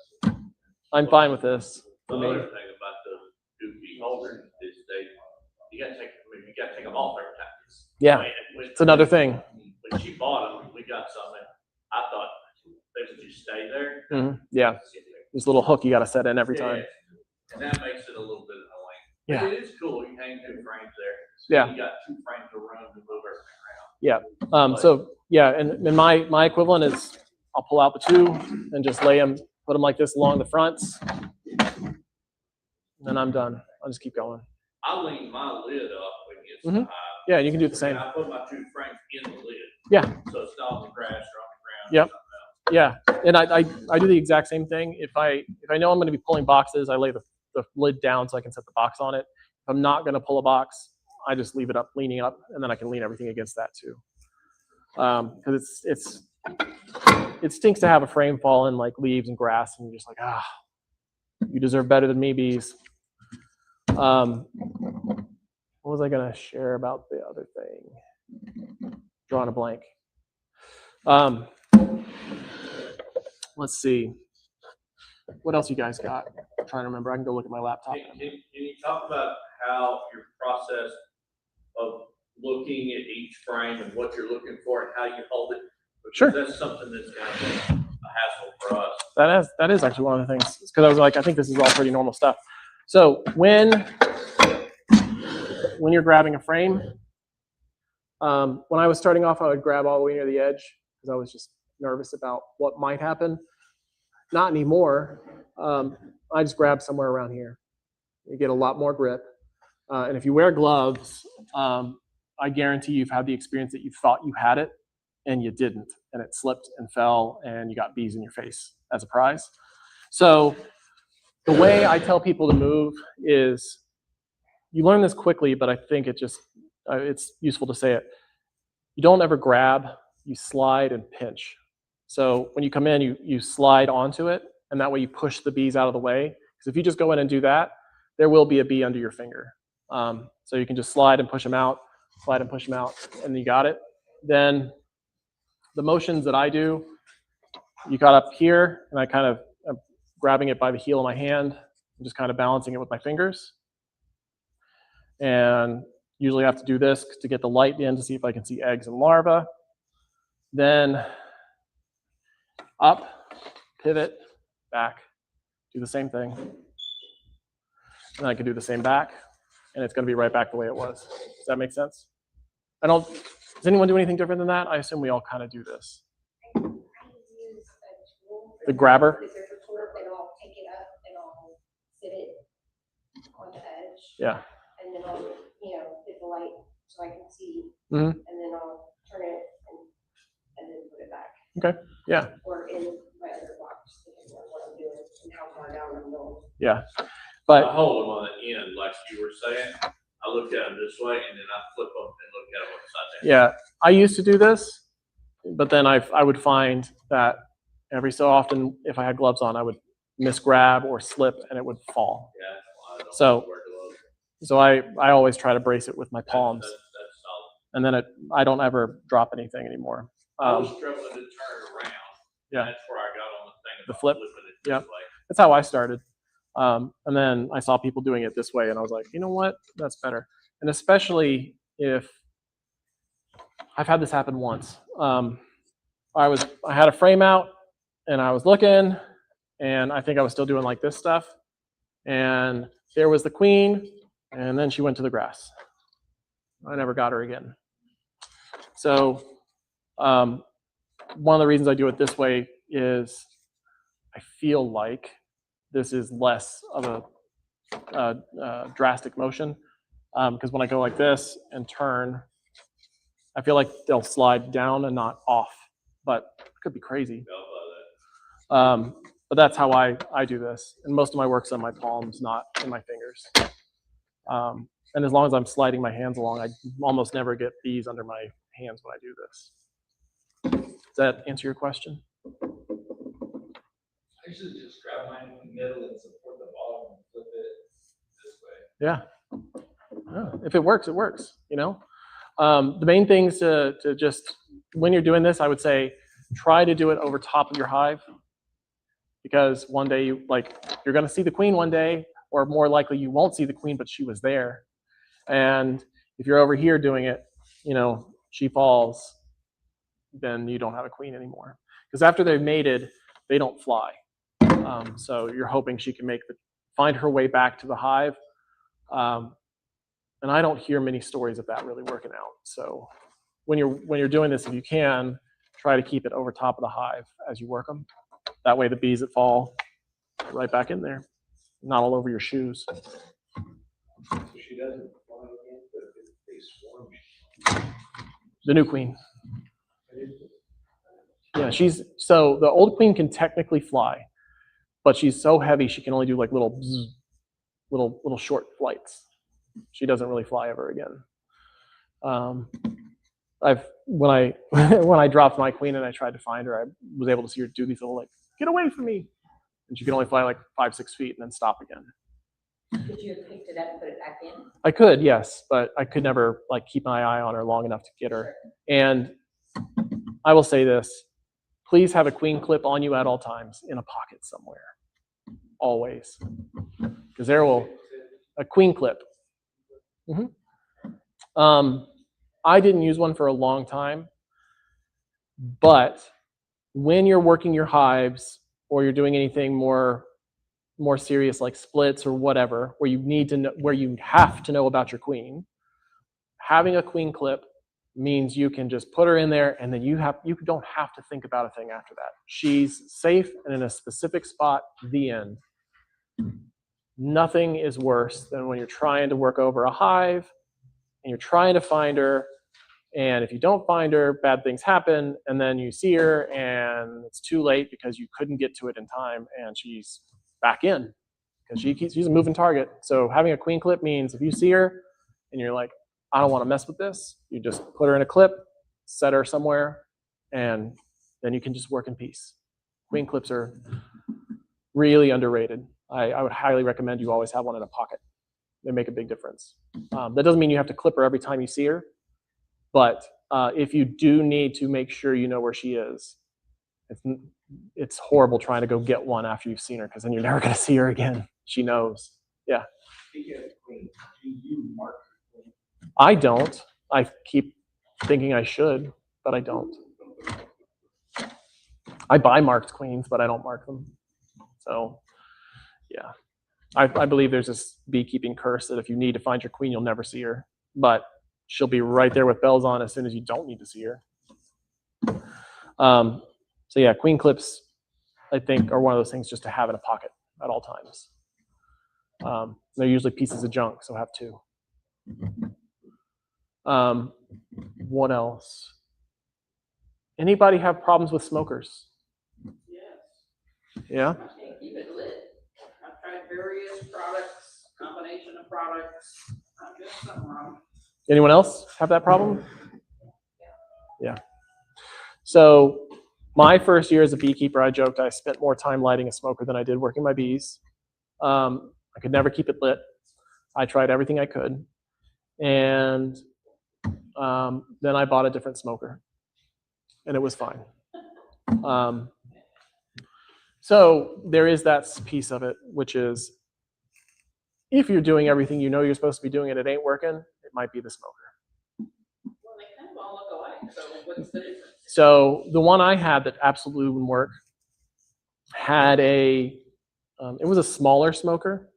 I'm fine with this. The other thing about the goofy holders is you gotta take them off every time. Yeah, it's another thing. When she bought them, we got some, and I thought they would just stay there. Yeah, this little hook you got to set in every time. And that makes it a little bit annoying. Yeah. But it is cool. You hang 2 frames there. So Yeah. You got 2 frames to run to move everything around. Yeah. So yeah, and my equivalent is I'll pull out the 2 and just lay them, put them like this along the fronts, and then I'm done. I'll just keep going. I lean my lid up when it gets Mhm. high. Yeah, you can do the same. And I put my 2 frames in the lid. Yeah. So it's not on the grass or on the ground. Yep. Or something else. Yeah, and I do the exact same thing. If I know I'm going to be pulling boxes, I lay the lid down so I can set the box on it. If I'm not going to pull a box, I just leave it up, leaning up, and then I can lean everything against that too. Because it stinks to have a frame fall in like leaves and grass, and you're just like, you deserve better than me, bees. What was I going to share about the other thing? Drawing a blank. Let's see. What else you guys got? I'm trying to remember. I can go look at my laptop. Can you talk about how your process of looking at each frame and what you're looking for and how you hold it? Because Sure. that's something that's kind of a hassle for us. That is actually one of the things. Because I was like, I think this is all pretty normal stuff. So when you're grabbing a frame, when I was starting off, I would grab all the way near the edge because I was just nervous about what might happen. Not anymore. I just grab somewhere around here. You get a lot more grip. And if you wear gloves, I guarantee you've had the experience that you thought you had it and you didn't, and it slipped and fell and you got bees in your face as a prize. So the way I tell people to move is, you learn this quickly, but I think it's useful to say it. You don't ever grab, you slide and pinch. So when you come in, you slide onto it, and that way you push the bees out of the way. Because if you just go in and do that, there will be a bee under your finger. So you can just slide and push them out, slide and push them out, and you got it. Then the motions that I do, you got up here, and I kind of am grabbing it by the heel of my hand, and just kind of balancing it with my fingers. And usually I have to do this to get the light in to see if I can see eggs and larvae. Then up, pivot, back, do the same thing. And I can do the same back, and it's going to be right back the way it was. Does that make sense? Does anyone do anything different than that? I assume we all kind of do this. I use a tool. The grabber? Is there a tool that I'll take it up and I'll sit it on the edge? Yeah. And then I'll, hit the light so I can see. Mhm. And then I'll turn it and then put it back. Okay. Yeah. Or in my other box, depending on what I'm doing and how far down I'm going. Yeah. I But hold them on the end, like you were saying. I look at them this way, and then I flip them and look at them upside down. yeah, I used to do this, but then I would find that every so often, if I had gloves on, I would misgrab or slip, and it would fall. Yeah, well, I don't So- wear gloves. So I always try to brace it with my palms, That's solid. and then I don't ever drop anything anymore. I was struggling to turn it around. Yeah. That's where I got on the thing The about flip. flipping it this Yep. way. That's how I started. And then I saw people doing it this way, and I was like, you know what? That's better. And especially if I've had this happen once. I had a frame out, and I was looking, and I think I was still doing like this stuff. And there was the queen, and then she went to the grass. I never got her again. So one of the reasons I do it this way is I feel like this is less of a drastic motion, because when I go like this and turn, I feel like they'll slide down and not off, but it could be crazy. But that's how I do this, and most of my work's on my palms, not in my fingers. And as long as I'm sliding my hands along, I almost never get bees under my hands when I do this. Does that answer your question? I usually just grab mine in the middle and support the bottom and flip it this way. Yeah. Yeah. If it works, it works, The main things to just, when you're doing this, I would say, try to do it over top of your hive, because one day you're going to see the queen one day, or more likely you won't see the queen, but she was there. And if you're over here doing it, she falls, then you don't have a queen anymore. Because after they've mated, they don't fly. So you're hoping she can find her way back to the hive. And I don't hear many stories of that really working out. So when you're doing this, if you can, try to keep it over top of the hive as you work them. That way the bees that fall right back in there, not all over your shoes. So she doesn't fly again, but if they swarm. The new queen. Yeah, so the old queen can technically fly, but she's so heavy she can only do like little short flights. She doesn't really fly ever again. When I dropped my queen and I tried to find her, I was able to see her do these little like, get away from me. And she could only fly like 5-6 feet and then stop again. Could you have picked it up and put it back in? I could, yes, but I could never like keep my eye on her long enough to get her. And I will say this, please have a queen clip on you at all times in a pocket somewhere, always. Because a queen clip. I didn't use one for a long time, but when you're working your hives or you're doing anything more serious like splits or whatever, where you have to know about your queen, having a queen clip means you can just put her in there and then you don't have to think about a thing after that. She's safe and in a specific spot, the end. Nothing is worse than when you're trying to work over a hive and you're trying to find her, and if you don't find her, bad things happen, and then you see her and it's too late because you couldn't get to it in time and she's back in because she's a moving target. So having a queen clip means if you see her and you're like, I don't want to mess with this, you just put her in a clip, set her somewhere, and then you can just work in peace. Queen clips are really underrated. I would highly recommend you always have one in a pocket. They make a big difference. That doesn't mean you have to clip her every time you see her, but if you do need to make sure you know where she is, it's horrible trying to go get one after you've seen her because then you're never going to see her again. She knows. Yeah. Speaking of queen, do you mark the queen? I don't. I keep thinking I should, but I don't. I buy marked queens, but I don't mark them. So, yeah. I believe there's this beekeeping curse that if you need to find your queen, you'll never see her. But she'll be right there with bells on as soon as you don't need to see her. So yeah, queen clips, I think, are one of those things just to have in a pocket at all times. They're usually pieces of junk, so have two. What else? Anybody have problems with smokers? Yes. Yeah? I can't keep it lit. I've tried various products, combination of products. I'm doing something wrong. Anyone else have that problem? Yeah. So my first year as a beekeeper, I joked I spent more time lighting a smoker than I did working my bees. I could never keep it lit. I tried everything I could. And then I bought a different smoker. And it was fine. So there is that piece of it, which is if you're doing everything you know you're supposed to be doing and it ain't working, it might be the smoker. Well, they kind of all look alike, so what's the difference? So the one I had that absolutely wouldn't work had it was a smaller smoker,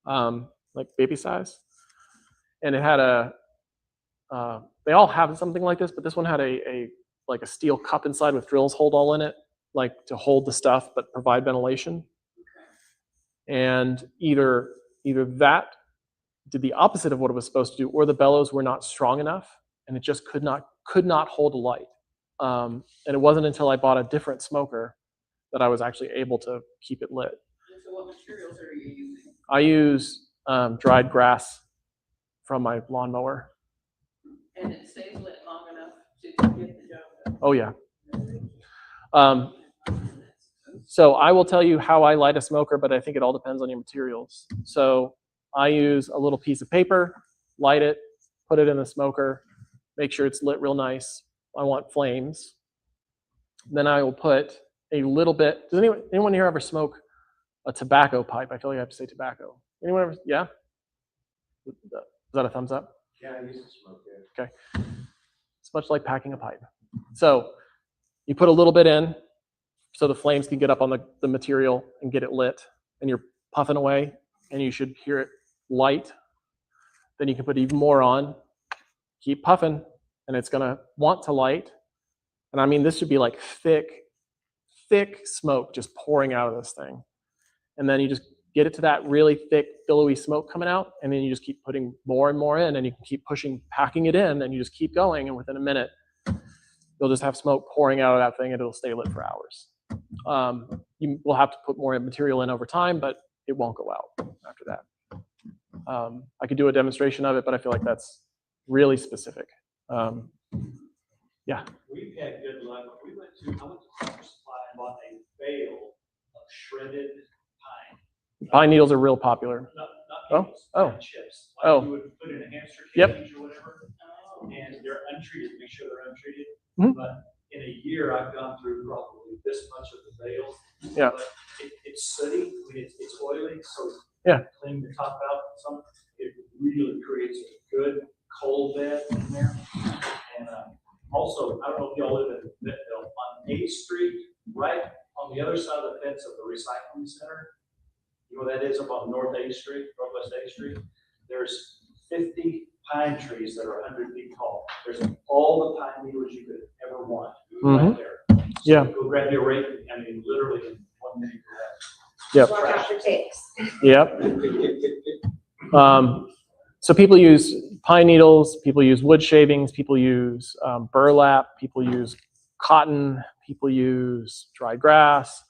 like baby size. And it had they all have something like this, but this one had like a steel cup inside with drills hole in it, like to hold the stuff but provide ventilation. And either that did the opposite of what it was supposed to do, or the bellows were not strong enough, and it just could not hold a light. And it wasn't until I bought a different smoker that I was actually able to keep it lit. And so what materials are you using? I use dried grass from my lawnmower. And it stays lit long enough to get the job done. Oh yeah. So I will tell you how I light a smoker, but I think it all depends on your materials. So I use a little piece of paper, light it, put it in the smoker, make sure it's lit real nice. I want flames. Then I will put a little bit. Does anyone here ever smoke a tobacco pipe? I feel like I have to say tobacco. Anyone ever? Yeah? Is that a thumbs up? Yeah, I used to smoke it. Okay. It's much like packing a pipe. So You put a little bit in so the flames can get up on the material and get it lit, and you're puffing away, and you should hear it light. Then you can put even more on, keep puffing, and it's gonna want to light. And I mean, this should be like thick smoke just pouring out of this thing. And then you just get it to that really thick, billowy smoke coming out, and then you just keep putting more and more in, and you can keep pushing, packing it in, and you just keep going, and within a minute, you'll just have smoke pouring out of that thing, and it'll stay lit for hours. You will have to put more material in over time, but it won't go out after that. I could do a demonstration of it, but I feel like that's really specific. Yeah. We've had good luck. I went to Tractor Supply and bought a bale of shredded pine. Pine needles are real popular. Not Oh, needles, oh. pine chips. Oh. Like you would put in a hamster Yep. cage or whatever. And they're untreated, make sure they're untreated. Mhm. But in a year, I've gone through probably this much of the bale. Yeah. But it's sooty, I mean, it's oily, so Yeah. clean the top out some. It really creates a good cold bed in there. And also, I don't know if y'all live in Bentonville, on 8th Street, right on the other side of the fence of the recycling center. You know what that is up on North 8th Street, Northwest 8th Street? There's 50 pine trees that are 100 feet tall. There's all the pine needles you could ever want right there. So Yeah. go grab your rake, I mean, literally in 1 minute. Yep. Watch out for ticks. Yep. So people use pine needles, people use wood shavings, people use burlap, people use cotton, people use dried grass.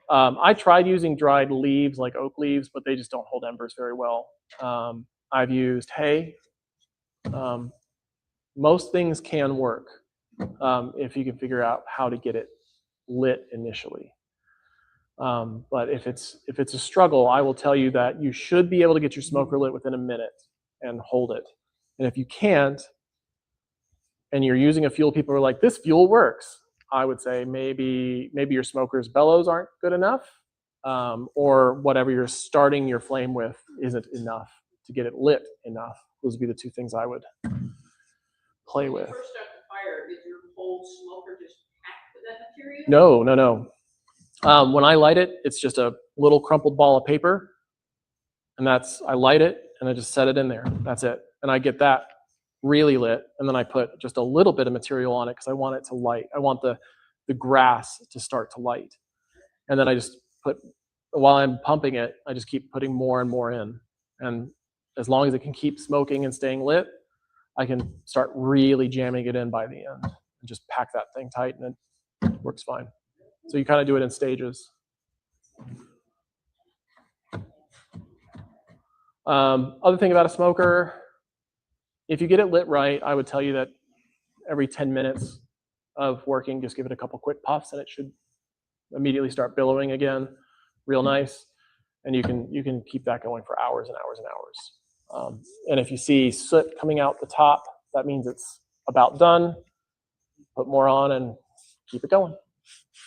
I tried using dried leaves like oak leaves, but they just don't hold embers very well. I've used hay. Most things can work if you can figure out how to get it lit initially. But if it's a struggle, I will tell you that you should be able to get your smoker lit within a minute and hold it. And if you can't, and you're using a fuel, people are like, this fuel works. I would say maybe your smoker's bellows aren't good enough, or whatever you're starting your flame with isn't enough to get it lit enough. Those would be the two things I would play When with. you first start the fire, is your whole smoker just packed with that material? No. When I light it, it's just a little crumpled ball of paper, and I light it and I just set it in there. That's it. And I get that really lit, and then I put just a little bit of material on it because I want it to light. I want the grass to start to light. And then I just while I'm pumping it, I just keep putting more and more in. And as long as it can keep smoking and staying lit, I can start really jamming it in by the end and just pack that thing tight, and it works fine. So you kind of do it in stages. Other thing about a smoker, if you get it lit right, I would tell you that every 10 minutes of working, just give it a couple quick puffs and it should immediately start billowing again, real nice. And you can keep that going for hours and hours and hours. And if you see soot coming out the top, that means it's about done. Put more on and keep it going.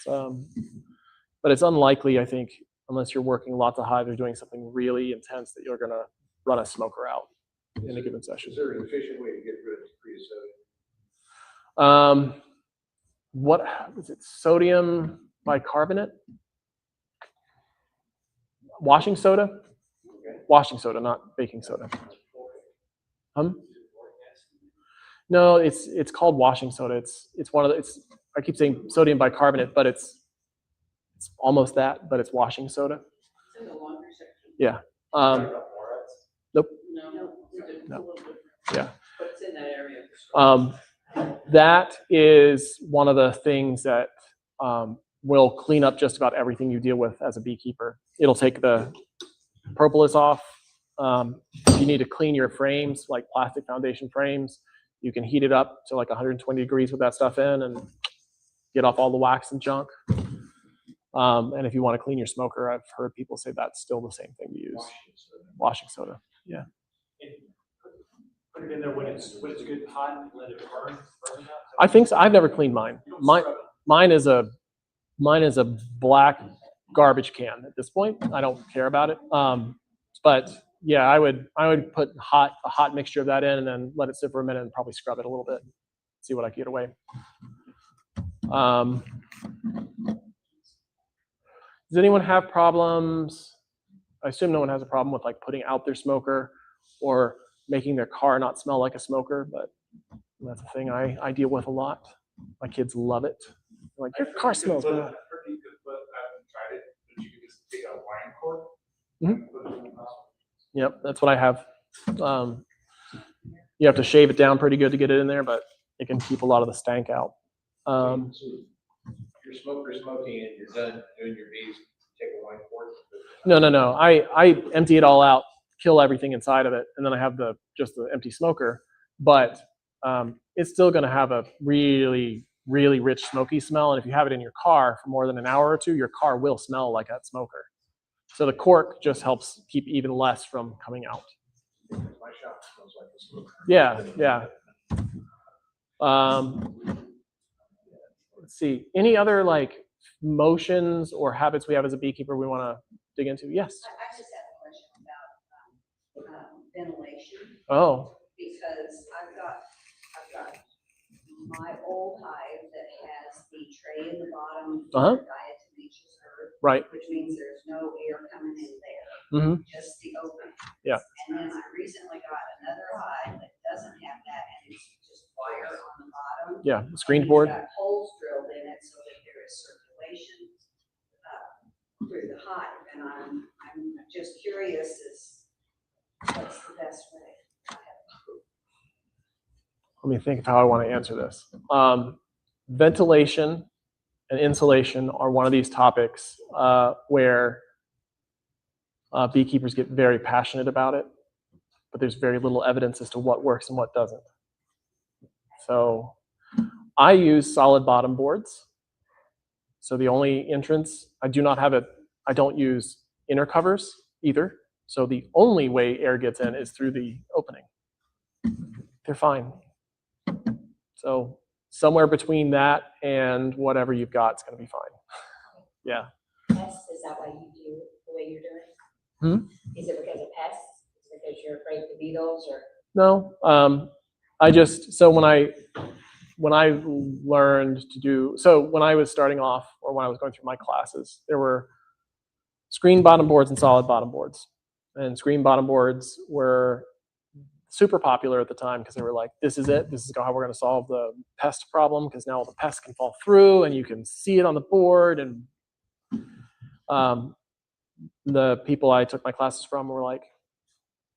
But it's unlikely, I think, unless you're working lots of hives or doing something really intense, that you're going to run a smoker out in a given session. Is there an efficient way to get rid of creosote? What was it? Sodium bicarbonate? Washing soda? Okay. Washing soda, not baking soda. No, it's called washing soda. It's one of the. I keep saying sodium bicarbonate, but it's almost that, but it's washing soda. It's in the laundry section. Yeah. Nope. No. Yeah. But it's in that area. That is one of the things that will clean up just about everything you deal with as a beekeeper. It'll take the propolis off. If you need to clean your frames, like plastic foundation frames, you can heat it up to like 120 degrees with that stuff in and get off all the wax and junk. And if you want to clean your smoker, I've heard people say that's still the same thing to use. Washing soda. Yeah. Put it in there when it's good hot and let it burn out. I think so. I've never cleaned mine. Mine is a black garbage can at this point. I don't care about it. But yeah, I would put a hot mixture of that in and then let it sit for a minute and probably scrub it a little bit. See what I can get away. Does anyone have problems? I assume no one has a problem with like putting out their smoker or making their car not smell like a smoker, but that's a thing I deal with a lot. My kids love it. They're like, your car smells bad. I haven't tried it, but you can just take a wine cork. Mhm. Yep, that's what I have. You have to shave it down pretty good to get it in there, but it can keep a lot of the stank out. Your smoker's smoking and you're done doing your bees, take a wine cork. No. I empty it all out, kill everything inside of it, and then I have just the empty smoker. But it's still going to have a really, really rich smoky smell. And if you have it in your car for more than an hour or two, your car will smell like that smoker. So the cork just helps keep even less from coming out. My shop smells like a smoker. Yeah. Let's see. Any other like motions or habits we have as a beekeeper we want to dig into? Yes. I just have a question about ventilation, Oh. because I've got my old hive that has the tray in the bottom Uh-huh. for diatomaceous earth, Right. which means there's no air coming in there, Mm-hmm. just the open. Yeah. And then I recently got another hive that doesn't have that, and it's just wire on the bottom. Yeah. Screen And board. it's got holes drilled in it so that there is circulation through the hive, and I'm just curious as what's the best way. Let me think of how I want to answer this. Ventilation and insulation are one of these topics where beekeepers get very passionate about it, but there's very little evidence as to what works and what doesn't. So I use solid bottom boards. So the only entrance, I don't use inner covers either. So the only way air gets in is through the opening. They're fine. So somewhere between that and whatever you've got is going to be fine. Yeah. Pests, is that why you do it the way you're doing? Is it because of pests? Is it because you're afraid of the beetles, or? No. When I learned to do, so when I was starting off or when I was going through my classes, there were screen bottom boards and solid bottom boards. And screen bottom boards were super popular at the time because they were like, this is it. This is how we're going to solve the pest problem, because now all the pests can fall through and you can see it on the board. And the people I took my classes from were like,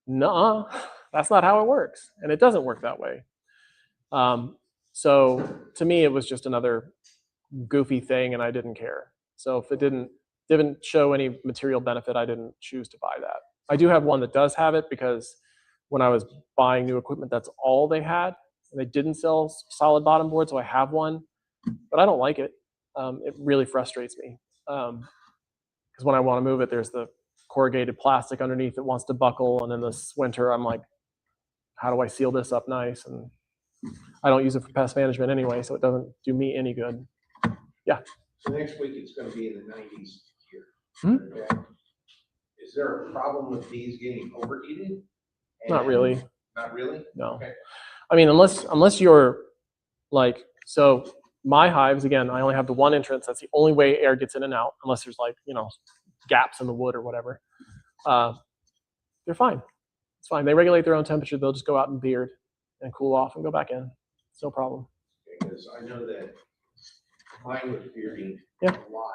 nah, that's not how it works. And it doesn't work that way. So to me, it was just another goofy thing and I didn't care. So if it didn't show any material benefit, I didn't choose to buy that. I do have one that does have it, because when I was buying new equipment, that's all they had. And they didn't sell solid bottom board, so I have one, but I don't like it. It really frustrates me. Because when I want to move it, there's the corrugated plastic underneath that wants to buckle. And in this winter, I'm like, how do I seal this up nice? And I don't use it for pest management anyway, so it doesn't do me any good. Yeah. So next week, it's going to be in the 90s here. Mm-hmm. Okay. Is there a problem with bees getting overheated? Not really. Not really? No. Okay. I mean, unless you're like, so my hives, again, I only have the one entrance. That's the only way air gets in and out, unless there's like, gaps in the wood or whatever. They're fine. It's fine. They regulate their own temperature. They'll just go out and beard and cool off and go back in. It's no problem. Because I know that mine was bearding Yeah. a lot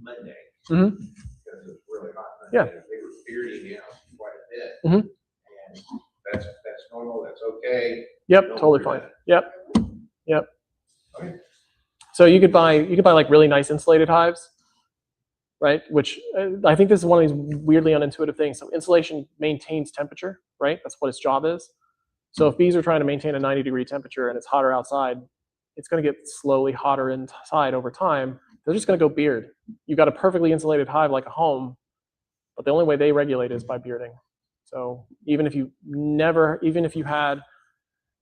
Monday. Mm-hmm. Because it was really hot Monday. Yeah. They were bearding out quite a bit. Mm-hmm. And that's normal. That's okay. Yep, Don't totally worry fine. about it. Yep. Okay. So you could buy like really nice insulated hives, right? Which I think this is one of these weirdly unintuitive things. So insulation maintains temperature, right? That's what its job is. So if bees are trying to maintain a 90-degree temperature and it's hotter outside, it's going to get slowly hotter inside over time. They're just going to go beard. You've got a perfectly insulated hive like a home, but the only way they regulate is by bearding. So even if you had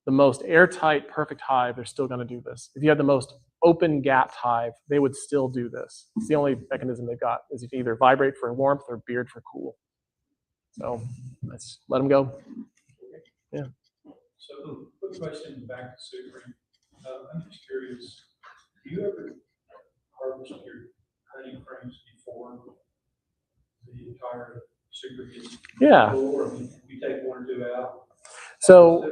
the most airtight, perfect hive, they're still going to do this. If you had the most open gapped hive, they would still do this. It's the only mechanism they've got, is you can either vibrate for warmth or beard for cool. So let's let them go. Yeah. So quick question back to Super. I'm just curious, Do you ever harvest your honey frames before the entire super gets Yeah. full, or you take one or two out? So,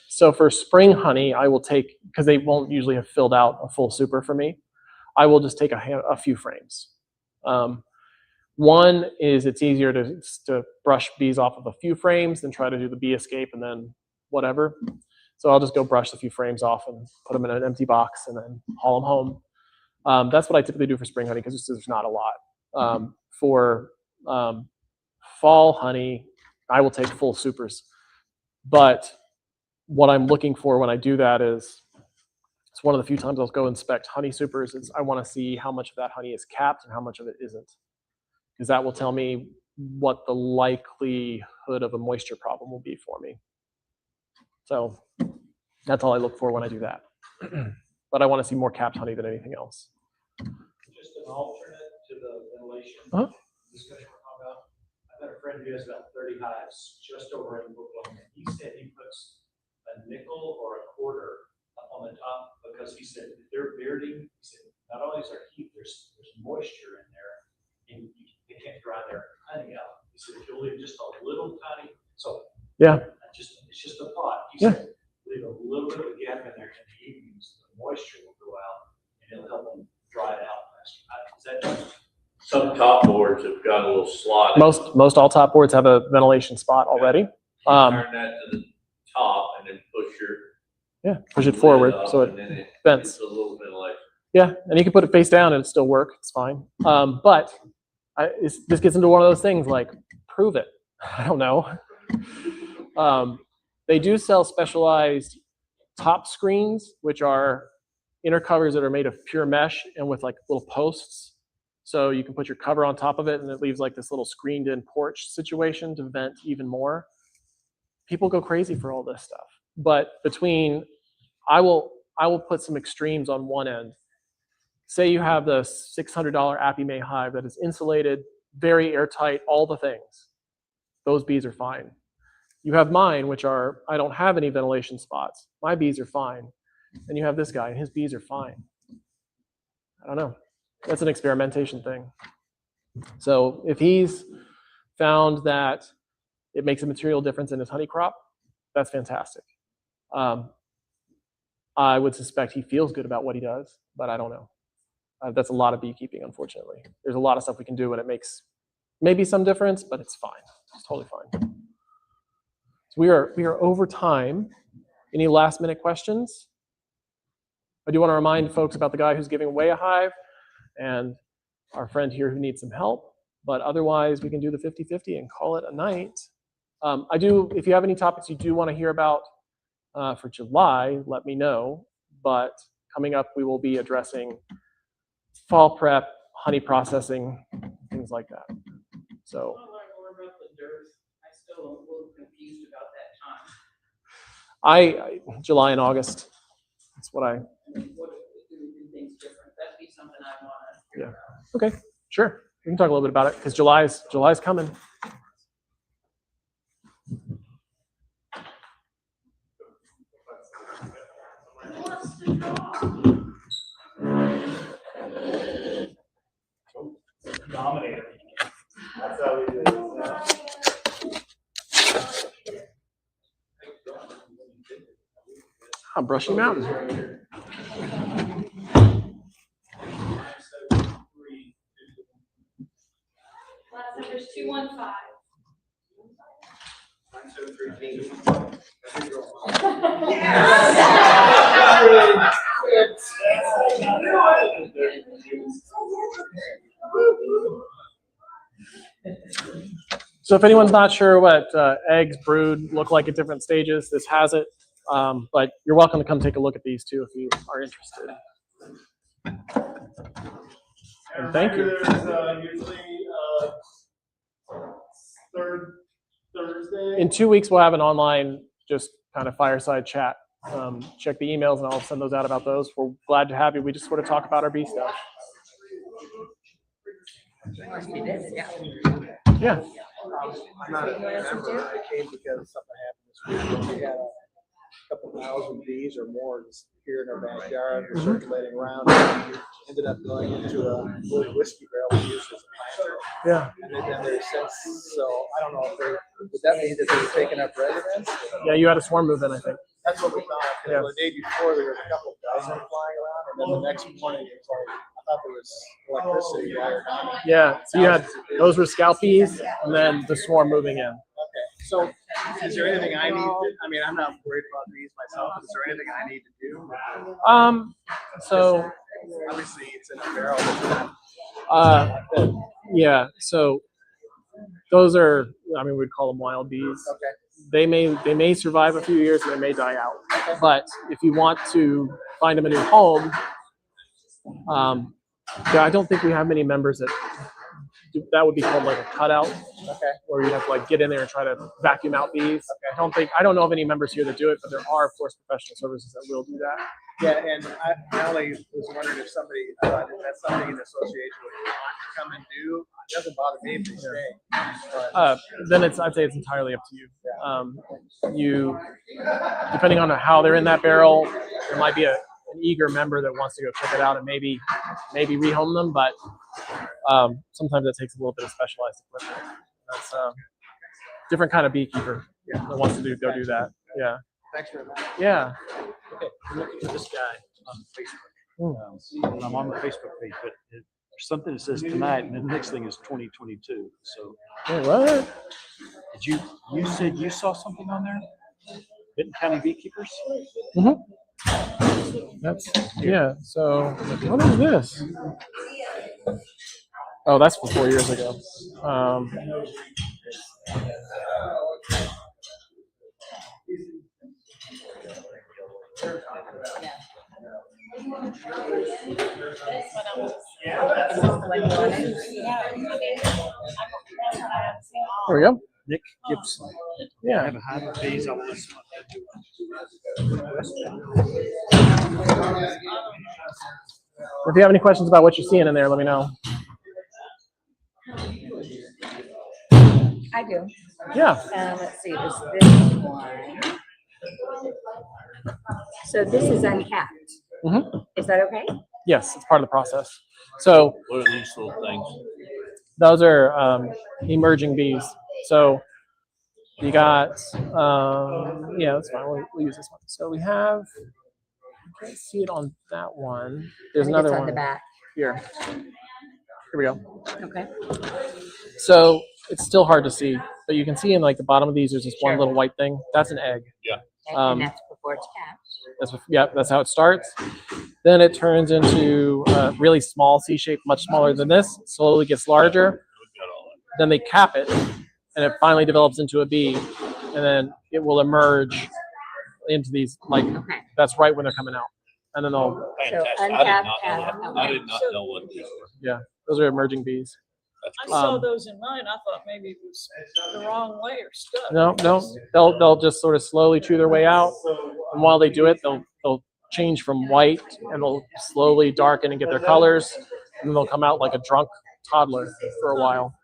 so for spring honey, I will take, because they won't usually have filled out a full super for me, I will just take a few frames. One is it's easier to brush bees off of a few frames than try to do the bee escape and then whatever. So I'll just go brush a few frames off and put them in an empty box and then haul them home. That's what I typically do for spring honey because there's not a lot. For fall honey, I will take full supers. But what I'm looking for when I do that is, it's one of the few times I'll go inspect honey supers, is I want to see how much of that honey is capped and how much of it isn't. Because that will tell me what the likelihood of a moisture problem will be for me. So that's all I look for when I do that. But I want to see more capped honey than anything else. Just an alternate to the ventilation discussion we're talking about. I've got a friend who has about 30 hives just over in Brooklyn. He said he puts a nickel or a quarter up on the top because he said if they're bearding, he said not only is there heat, there's moisture in there, and they can't dry their honey out. He said if you leave just a little tiny, so yeah, it's just a thought. He said leave a little bit of a gap in there in the evenings, the moisture will go out and it'll help them dry it out faster. Some top boards have got a little slot. Most all top boards have a ventilation spot already. Turn that to the top and then push it forward so it vents. A little ventilation. Yeah, and you can put it face down and it still work. It's fine. But this gets into one of those things like, prove it. I don't know. They do sell specialized top screens, which are inner covers that are made of pure mesh and with like little posts. So you can put your cover on top of it and it leaves like this little screened in porch situation to vent even more. People go crazy for all this stuff. But I will put some extremes on one end. Say you have the $600 Appy May hive that is insulated, very airtight, all the things. Those bees are fine. You have mine, which are, I don't have any ventilation spots. My bees are fine. And you have this guy, and his bees are fine. I don't know. That's an experimentation thing. So if he's found that it makes a material difference in his honey crop, that's fantastic. I would suspect he feels good about what he does, but I don't know. That's a lot of beekeeping, unfortunately. There's a lot of stuff we can do and it makes maybe some difference, but it's fine. It's totally fine. So we are over time. Any last minute questions? I do want to remind folks about the guy who's giving away a hive and our friend here who needs some help, but otherwise we can do the 50-50 and call it a night. If you have any topics you do want to hear about for July, let me know, but coming up we will be addressing fall prep, honey processing, things like that. So I want to learn more about the dearth. I still am a little confused about that time. July and August. That's what I. What if we do things different? That'd be something I want to hear about. Okay, sure. We can talk a little bit about it because July's coming. Dominator. That's how we do it. Brushy Mountain. Last number is 215. So if anyone's not sure what eggs brewed look like at different stages, this has it. But you're welcome to come take a look at these too if you are interested. And thank you. There's usually third Thursday. In 2 weeks, we'll have an online just kind of fireside chat. Check the emails and I'll send those out about those. We're glad to have you. We just sort of talk about our bee stuff. Yeah. I'm not a member. I came because something happened this week. We had couple thousand bees or more just here in our backyard, circulating around. Ended up going into a little whiskey barrel used as a plant. Yeah. And they've been there since. So I don't know if they would that mean that they were taking up residence? Yeah, you had a swarm move in, I think. That's what we thought. Yeah. The day before there was a couple dozen flying around, and then the next morning it was like I thought there was electricity wired on. Yeah. So you had those were scalp bees, and then the swarm moving in. Okay. So is there anything I need to, I mean, I'm not worried about these myself. Is there anything I need to do? So Obviously it's in a barrel. yeah. So those are, I mean, we'd call them wild bees. Okay. They may survive a few years and they may die out. But if you want to find them a new home, yeah, I don't think we have many members that would be called like a cutout. Okay. Where you have to like get in there and try to vacuum out bees. Okay. I don't know of any members here that do it, but there are, of course, professional services that will do that. Yeah, and I only was wondering if somebody, that's something in association with want to come and do. It doesn't bother me if they stay. Then I'd say it's entirely up to you. You, depending on how they're in that barrel, there might be an eager member that wants to go check it out and maybe rehome them, but sometimes it takes a little bit of specialized equipment. That's different kind of beekeeper that wants to go do that. Yeah. Thanks very much. Yeah. Okay, I'm looking at this guy on Facebook. And I'm on the Facebook page, but there's something that says tonight, and the next thing is 2022. So, Hey, what? did you said you saw something on there? Benton County Beekeepers? That's yeah. So what is this? Oh, that's from 4 years ago. There we go. Nick Gibson. I Yeah. have a hive of bees. I want If you have any questions about what you're seeing in there, let me know. I do. Yeah. Let's see, it was this one. So this is uncapped. Is that okay? Yes, it's part of the process. So What are these little things? those are emerging bees. So you got, yeah, that's fine. We'll use this one. So we have, I can't see it on that one. There's I think another it's on one the back. here. Here we go. Okay. So it's still hard to see, but you can see in like the bottom of these, there's this one little white thing. That's an egg. And that's before it's capped. That's how it starts. Then it turns into a really small C-shape, much smaller than this. Slowly gets larger. Then they cap it, and it finally develops into a bee, and then it will emerge into these like that's right when they're coming out, and then they'll. Fantastic. uncapped, I did not know capped, that. I did not know what these were. Yeah, those are emerging bees. I saw those in mine, I thought maybe it was the wrong way or stuff. No, they'll just sort of slowly chew their way out, and while they do it, they'll change from white, and they'll slowly darken and get their colors, and then they'll come out like a drunk toddler for a while.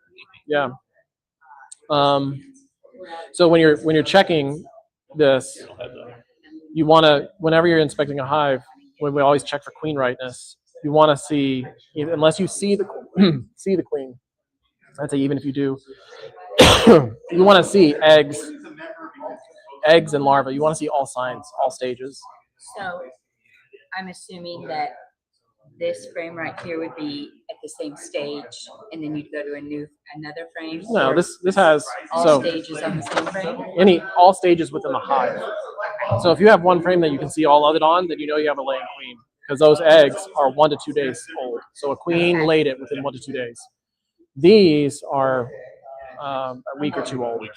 Yeah. So when you're checking this, you want to, whenever you're inspecting a hive, when we always check for queen rightness, you want to see, unless you see the see the queen. I'd say even if you do, you want to see eggs and larvae. You want to see all signs, all stages. So I'm assuming that this frame right here would be at the same stage, and then you'd go to another frame? No, this has all stages on the same frame? All stages within the hive. So if you have one frame that you can see all of it on, then you know you have a laying queen, because those eggs are 1 to 2 days old. So a queen laid it within 1 to 2 days. These are a week or two old.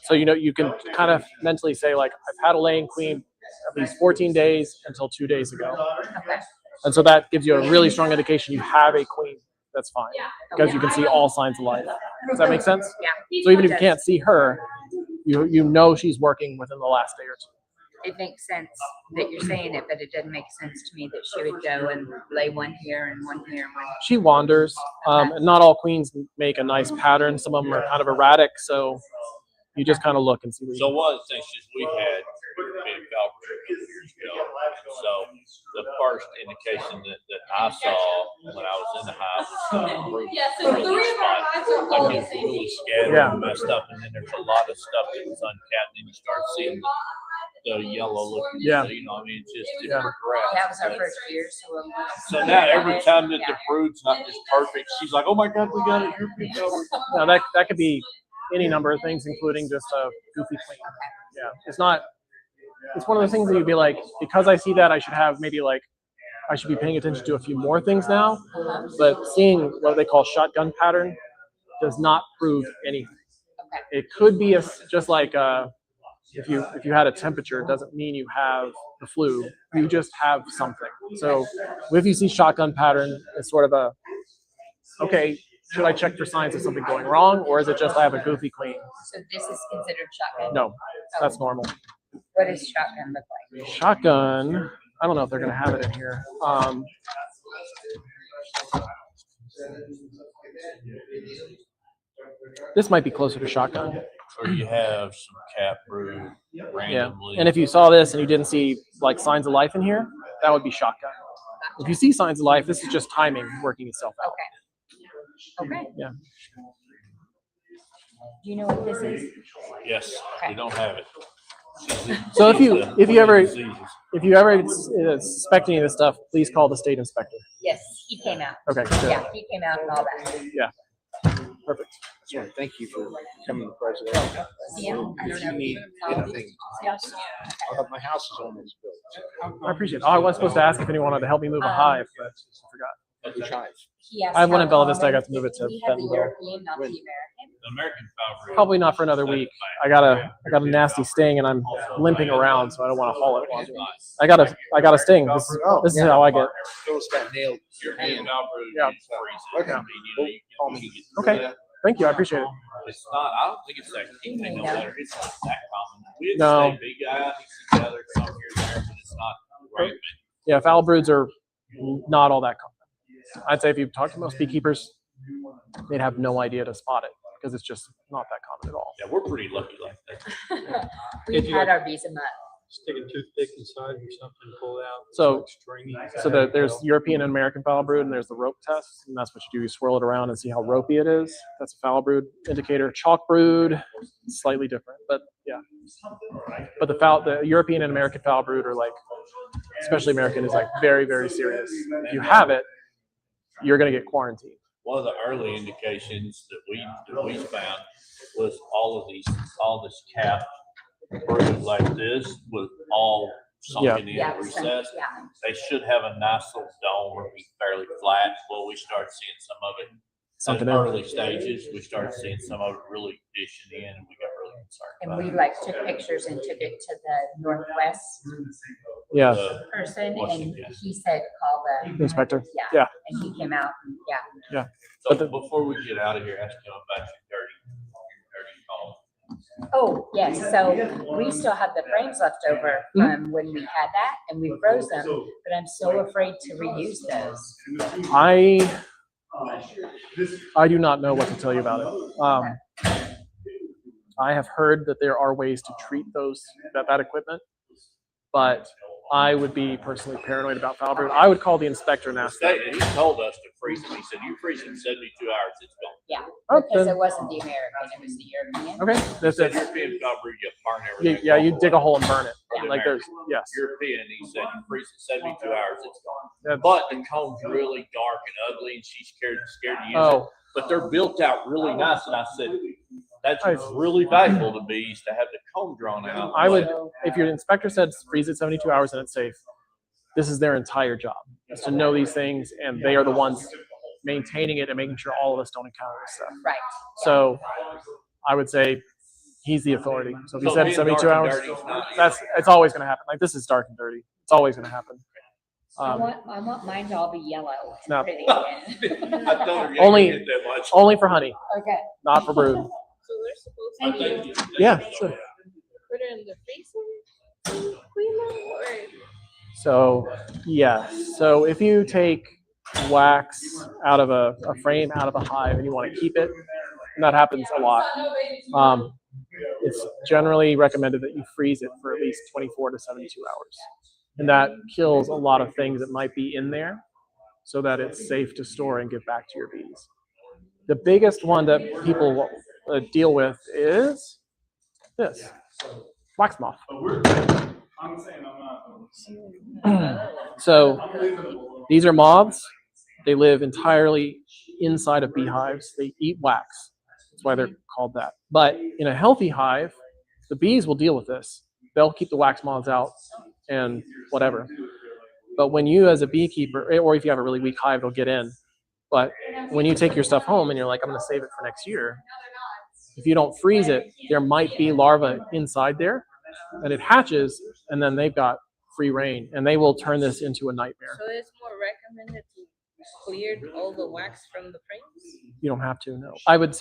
So you can kind of mentally say like, I've had a laying queen at least 14 days until 2 days ago. And so that gives you a really strong indication you have a queen that's fine, because you can see all signs of life. Does that make sense? Yeah. So even if you can't see her, you know she's working within the last day or two. It makes sense that you're saying it, but it doesn't make sense to me that she would go and lay one here and one here and one. She wanders. And not all queens make a nice pattern. Some of them are kind of erratic. So, You just kind of look and see what you So one of the things is we had big Valkyrie a couple years ago. So the first indication that I saw when I was in the hive was Yeah, so 3 of our hives are all like the it's same. really scattered Yeah. and messed up, and then there's a lot of stuff that was uncapped, and you start seeing the yellow looking. Yeah. You know, I mean, it's just Yeah. That was our first year, so. So now every time that the brood's not just perfect, she's like, "Oh my God, we got it! European cover." Now that could be any number of things, including just a goofy clean. Yeah, it's not. It's one of those things that you'd be like, because I see that, I should have maybe like, I should be paying attention to a few more things now. But seeing what they call shotgun pattern does not prove anything. It could be just like if you had a temperature, it doesn't mean you have the flu. You just have something. So if you see shotgun pattern, it's sort of a, okay, should I check for signs of something going wrong, or is it just I have a goofy clean? So this is considered shotgun? No, that's normal. What does shotgun look like? Shotgun, I don't know if they're going to have it in here. This might be closer to shotgun. Or you have some cat brood randomly. And if you saw this and you didn't see like signs of life in here, that would be shotgun. If you see signs of life, this is just timing working itself out. Okay. Yeah. Do you know what this is? Yes, we don't have it. So if you ever Diseases. suspect any of this stuff, please call the state inspector. Yes, he came out. Okay. Good. Yeah, he came out and all that. Yeah. Perfect. Sure, thank you for coming, President. See him? I don't know. Need anything, Yes. my house is almost built. I appreciate it. Oh, I was supposed to ask if anyone wanted to help me move a hive, but I forgot. Which hive? He asked I have one how in Bella Vista. I common- got to move it to We have the Bentonville. European, not the When? American. The American Foulbrood. Probably not for another week. I got a nasty sting and I'm limping around, so I don't want to haul it. While I'm doing it. I got a sting. This is how I get. Phyllis got nailed. European Foulbrood Yeah. is freezing. Okay. I mean, you know, you can get through Okay. that. Thank you. I appreciate it. It's not, I don't think it's that, they know better. It's not that common. We had No. to stay big guy, together, some here and there, but it's not rampant. Yeah, foul broods are not all that common. I'd say if you talk to most beekeepers, they'd have no idea to spot it because it's just not that common at all. Yeah, we're pretty lucky like that. We've had our visa month. Stick a toothpick inside or something, pull it out. So- It's like stringy. There's European and American foul brood, and there's the rope test, and that's what you do. You swirl it around and see how ropey it is. That's a foul brood indicator. Chalk brood, slightly different, but yeah. But the European and American foul brood are like, especially American, is like very, very serious. If you have it, you're gonna get quarantined. One of the early indications that we found was all this cap brood like this was all sunken in Yeah, and recessed. yeah. They should have a nice little dome or be fairly flat. Well, we started seeing some of it. Something In in. early stages, we started seeing some of it really dishing in, and we got really concerned And about we it. like took pictures and took it to the Northwest Yeah, person and Washington. he said, call the. inspector. Yeah. Yeah. And he came out and, yeah. So before we get out of here, ask him about your dirty phone. Oh, yes, so we still have the frames left over from when we had that and we froze them, but I'm so afraid to reuse those. I do not know what to tell you about it. I have heard that there are ways to treat that equipment, but I would be personally paranoid about foul brood. I would call the inspector and ask them. He told us to freeze them. He said, you freeze them 72 hours, it's gone. Yeah, Oh, because then- it wasn't the American, it was the European. Okay, He that's said it. European Foulbrood, you burn everything. Yeah, you dig a hole and burn it. Or the Like there's, American. yes. European, he said, you freeze it 72 hours, it's gone. That's- But the comb's really dark and ugly, and she's scared to use it. Oh, But they're built out really nice, and I said, that's I- really valuable to bees to have the comb drawn out. I would, if your inspector said freeze it 72 hours and it's safe, this is their entire job, is to know these things, and they are the ones maintaining it and making sure all of us don't encounter this stuff. Right. So I would say he's the authority. So if you So said being 72 dark and hours, dirty is not- it's always going to happen. Like this is dark and dirty. It's always going to happen. I want mine to all be yellow No. and pretty again. I told her you Only- ain't get that much. Only for honey, Okay. not for brood. So they're supposed I to think Yeah. So, put it in the freezer, clean them, or so yeah. So if you take wax out of a frame, out of a hive, and you want to keep it, and that happens a lot. it's generally recommended that you freeze it for at least 24 to 72 hours. And that kills a lot of things that might be in there so that it's safe to store and give back to your bees. The biggest one that people deal with is this, wax moth. So these are moths. They live entirely inside of beehives. They eat wax. That's why they're called that. But in a healthy hive, the bees will deal with this. They'll keep the wax moths out and whatever. But when you as a beekeeper, or if you have a really weak hive, they'll get in. But when you take your stuff home and you're like, I'm going to save it for next year, if you don't freeze it, there might be larvae inside there, and it hatches, and then they've got free reign, and they will turn this into a nightmare. So it's more recommended to clear all the wax from the frames? You don't have to, no. I would,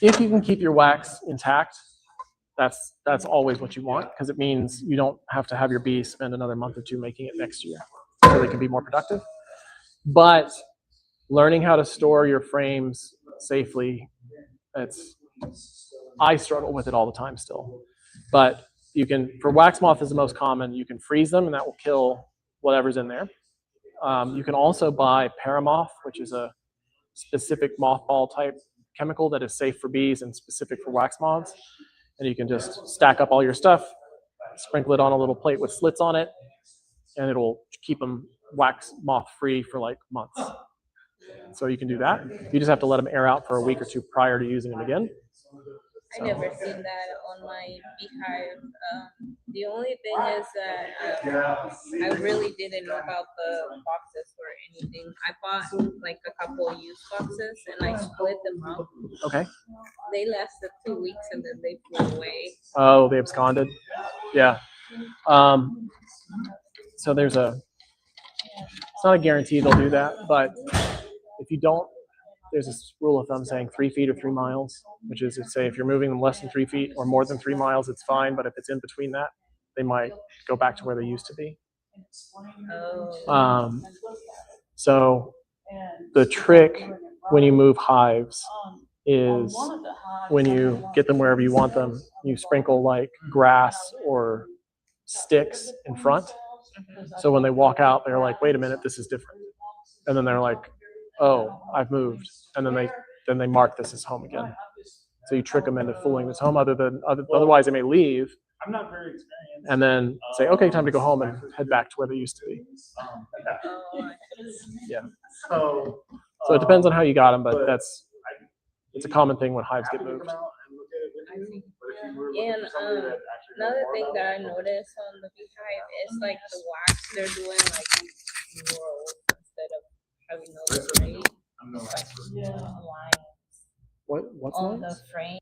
if you can keep your wax intact, that's always what you want, because it means you don't have to have your bees spend another month or two making it next year, so they can be more productive. But learning how to store your frames safely, I struggle with it all the time still. But you can, for wax moth is the most common, you can freeze them and that will kill whatever's in there. You can also buy paramoth, which is a specific mothball type chemical that is safe for bees and specific for wax moths. And you can just stack up all your stuff, sprinkle it on a little plate with slits on it, and it'll keep them wax moth free for like months. So you can do that. You just have to let them air out for a week or two prior to using them again. I never seen that on my beehive. The only thing is that I really didn't know about the boxes or anything. I bought like a couple of used boxes and I split them up. Okay. They lasted 2 weeks and then they flew away. Oh, they absconded? Yeah. So there's it's not a guarantee they'll do that, but if you don't, there's this rule of thumb saying 3 feet or 3 miles, which is to say if you're moving them less than 3 feet or more than 3 miles, it's fine. But if it's in between that, they might go back to where they used to be. So the trick when you move hives is when you get them wherever you want them, you sprinkle like grass or sticks in front. So when they walk out, they're like, wait a minute, this is different. And then they're like, oh, I've moved. And then they mark this as home again. So you trick them into fooling this home, otherwise they may leave. I'm not very experienced. And then say, okay, time to go home and head back to where they used to be. Yeah. So it depends on how you got them, but it's a common thing when hives get moved. And another thing that I noticed on the beehive is like the wax they're doing like murals instead of having those frame. Like lines What's on lines? the frame.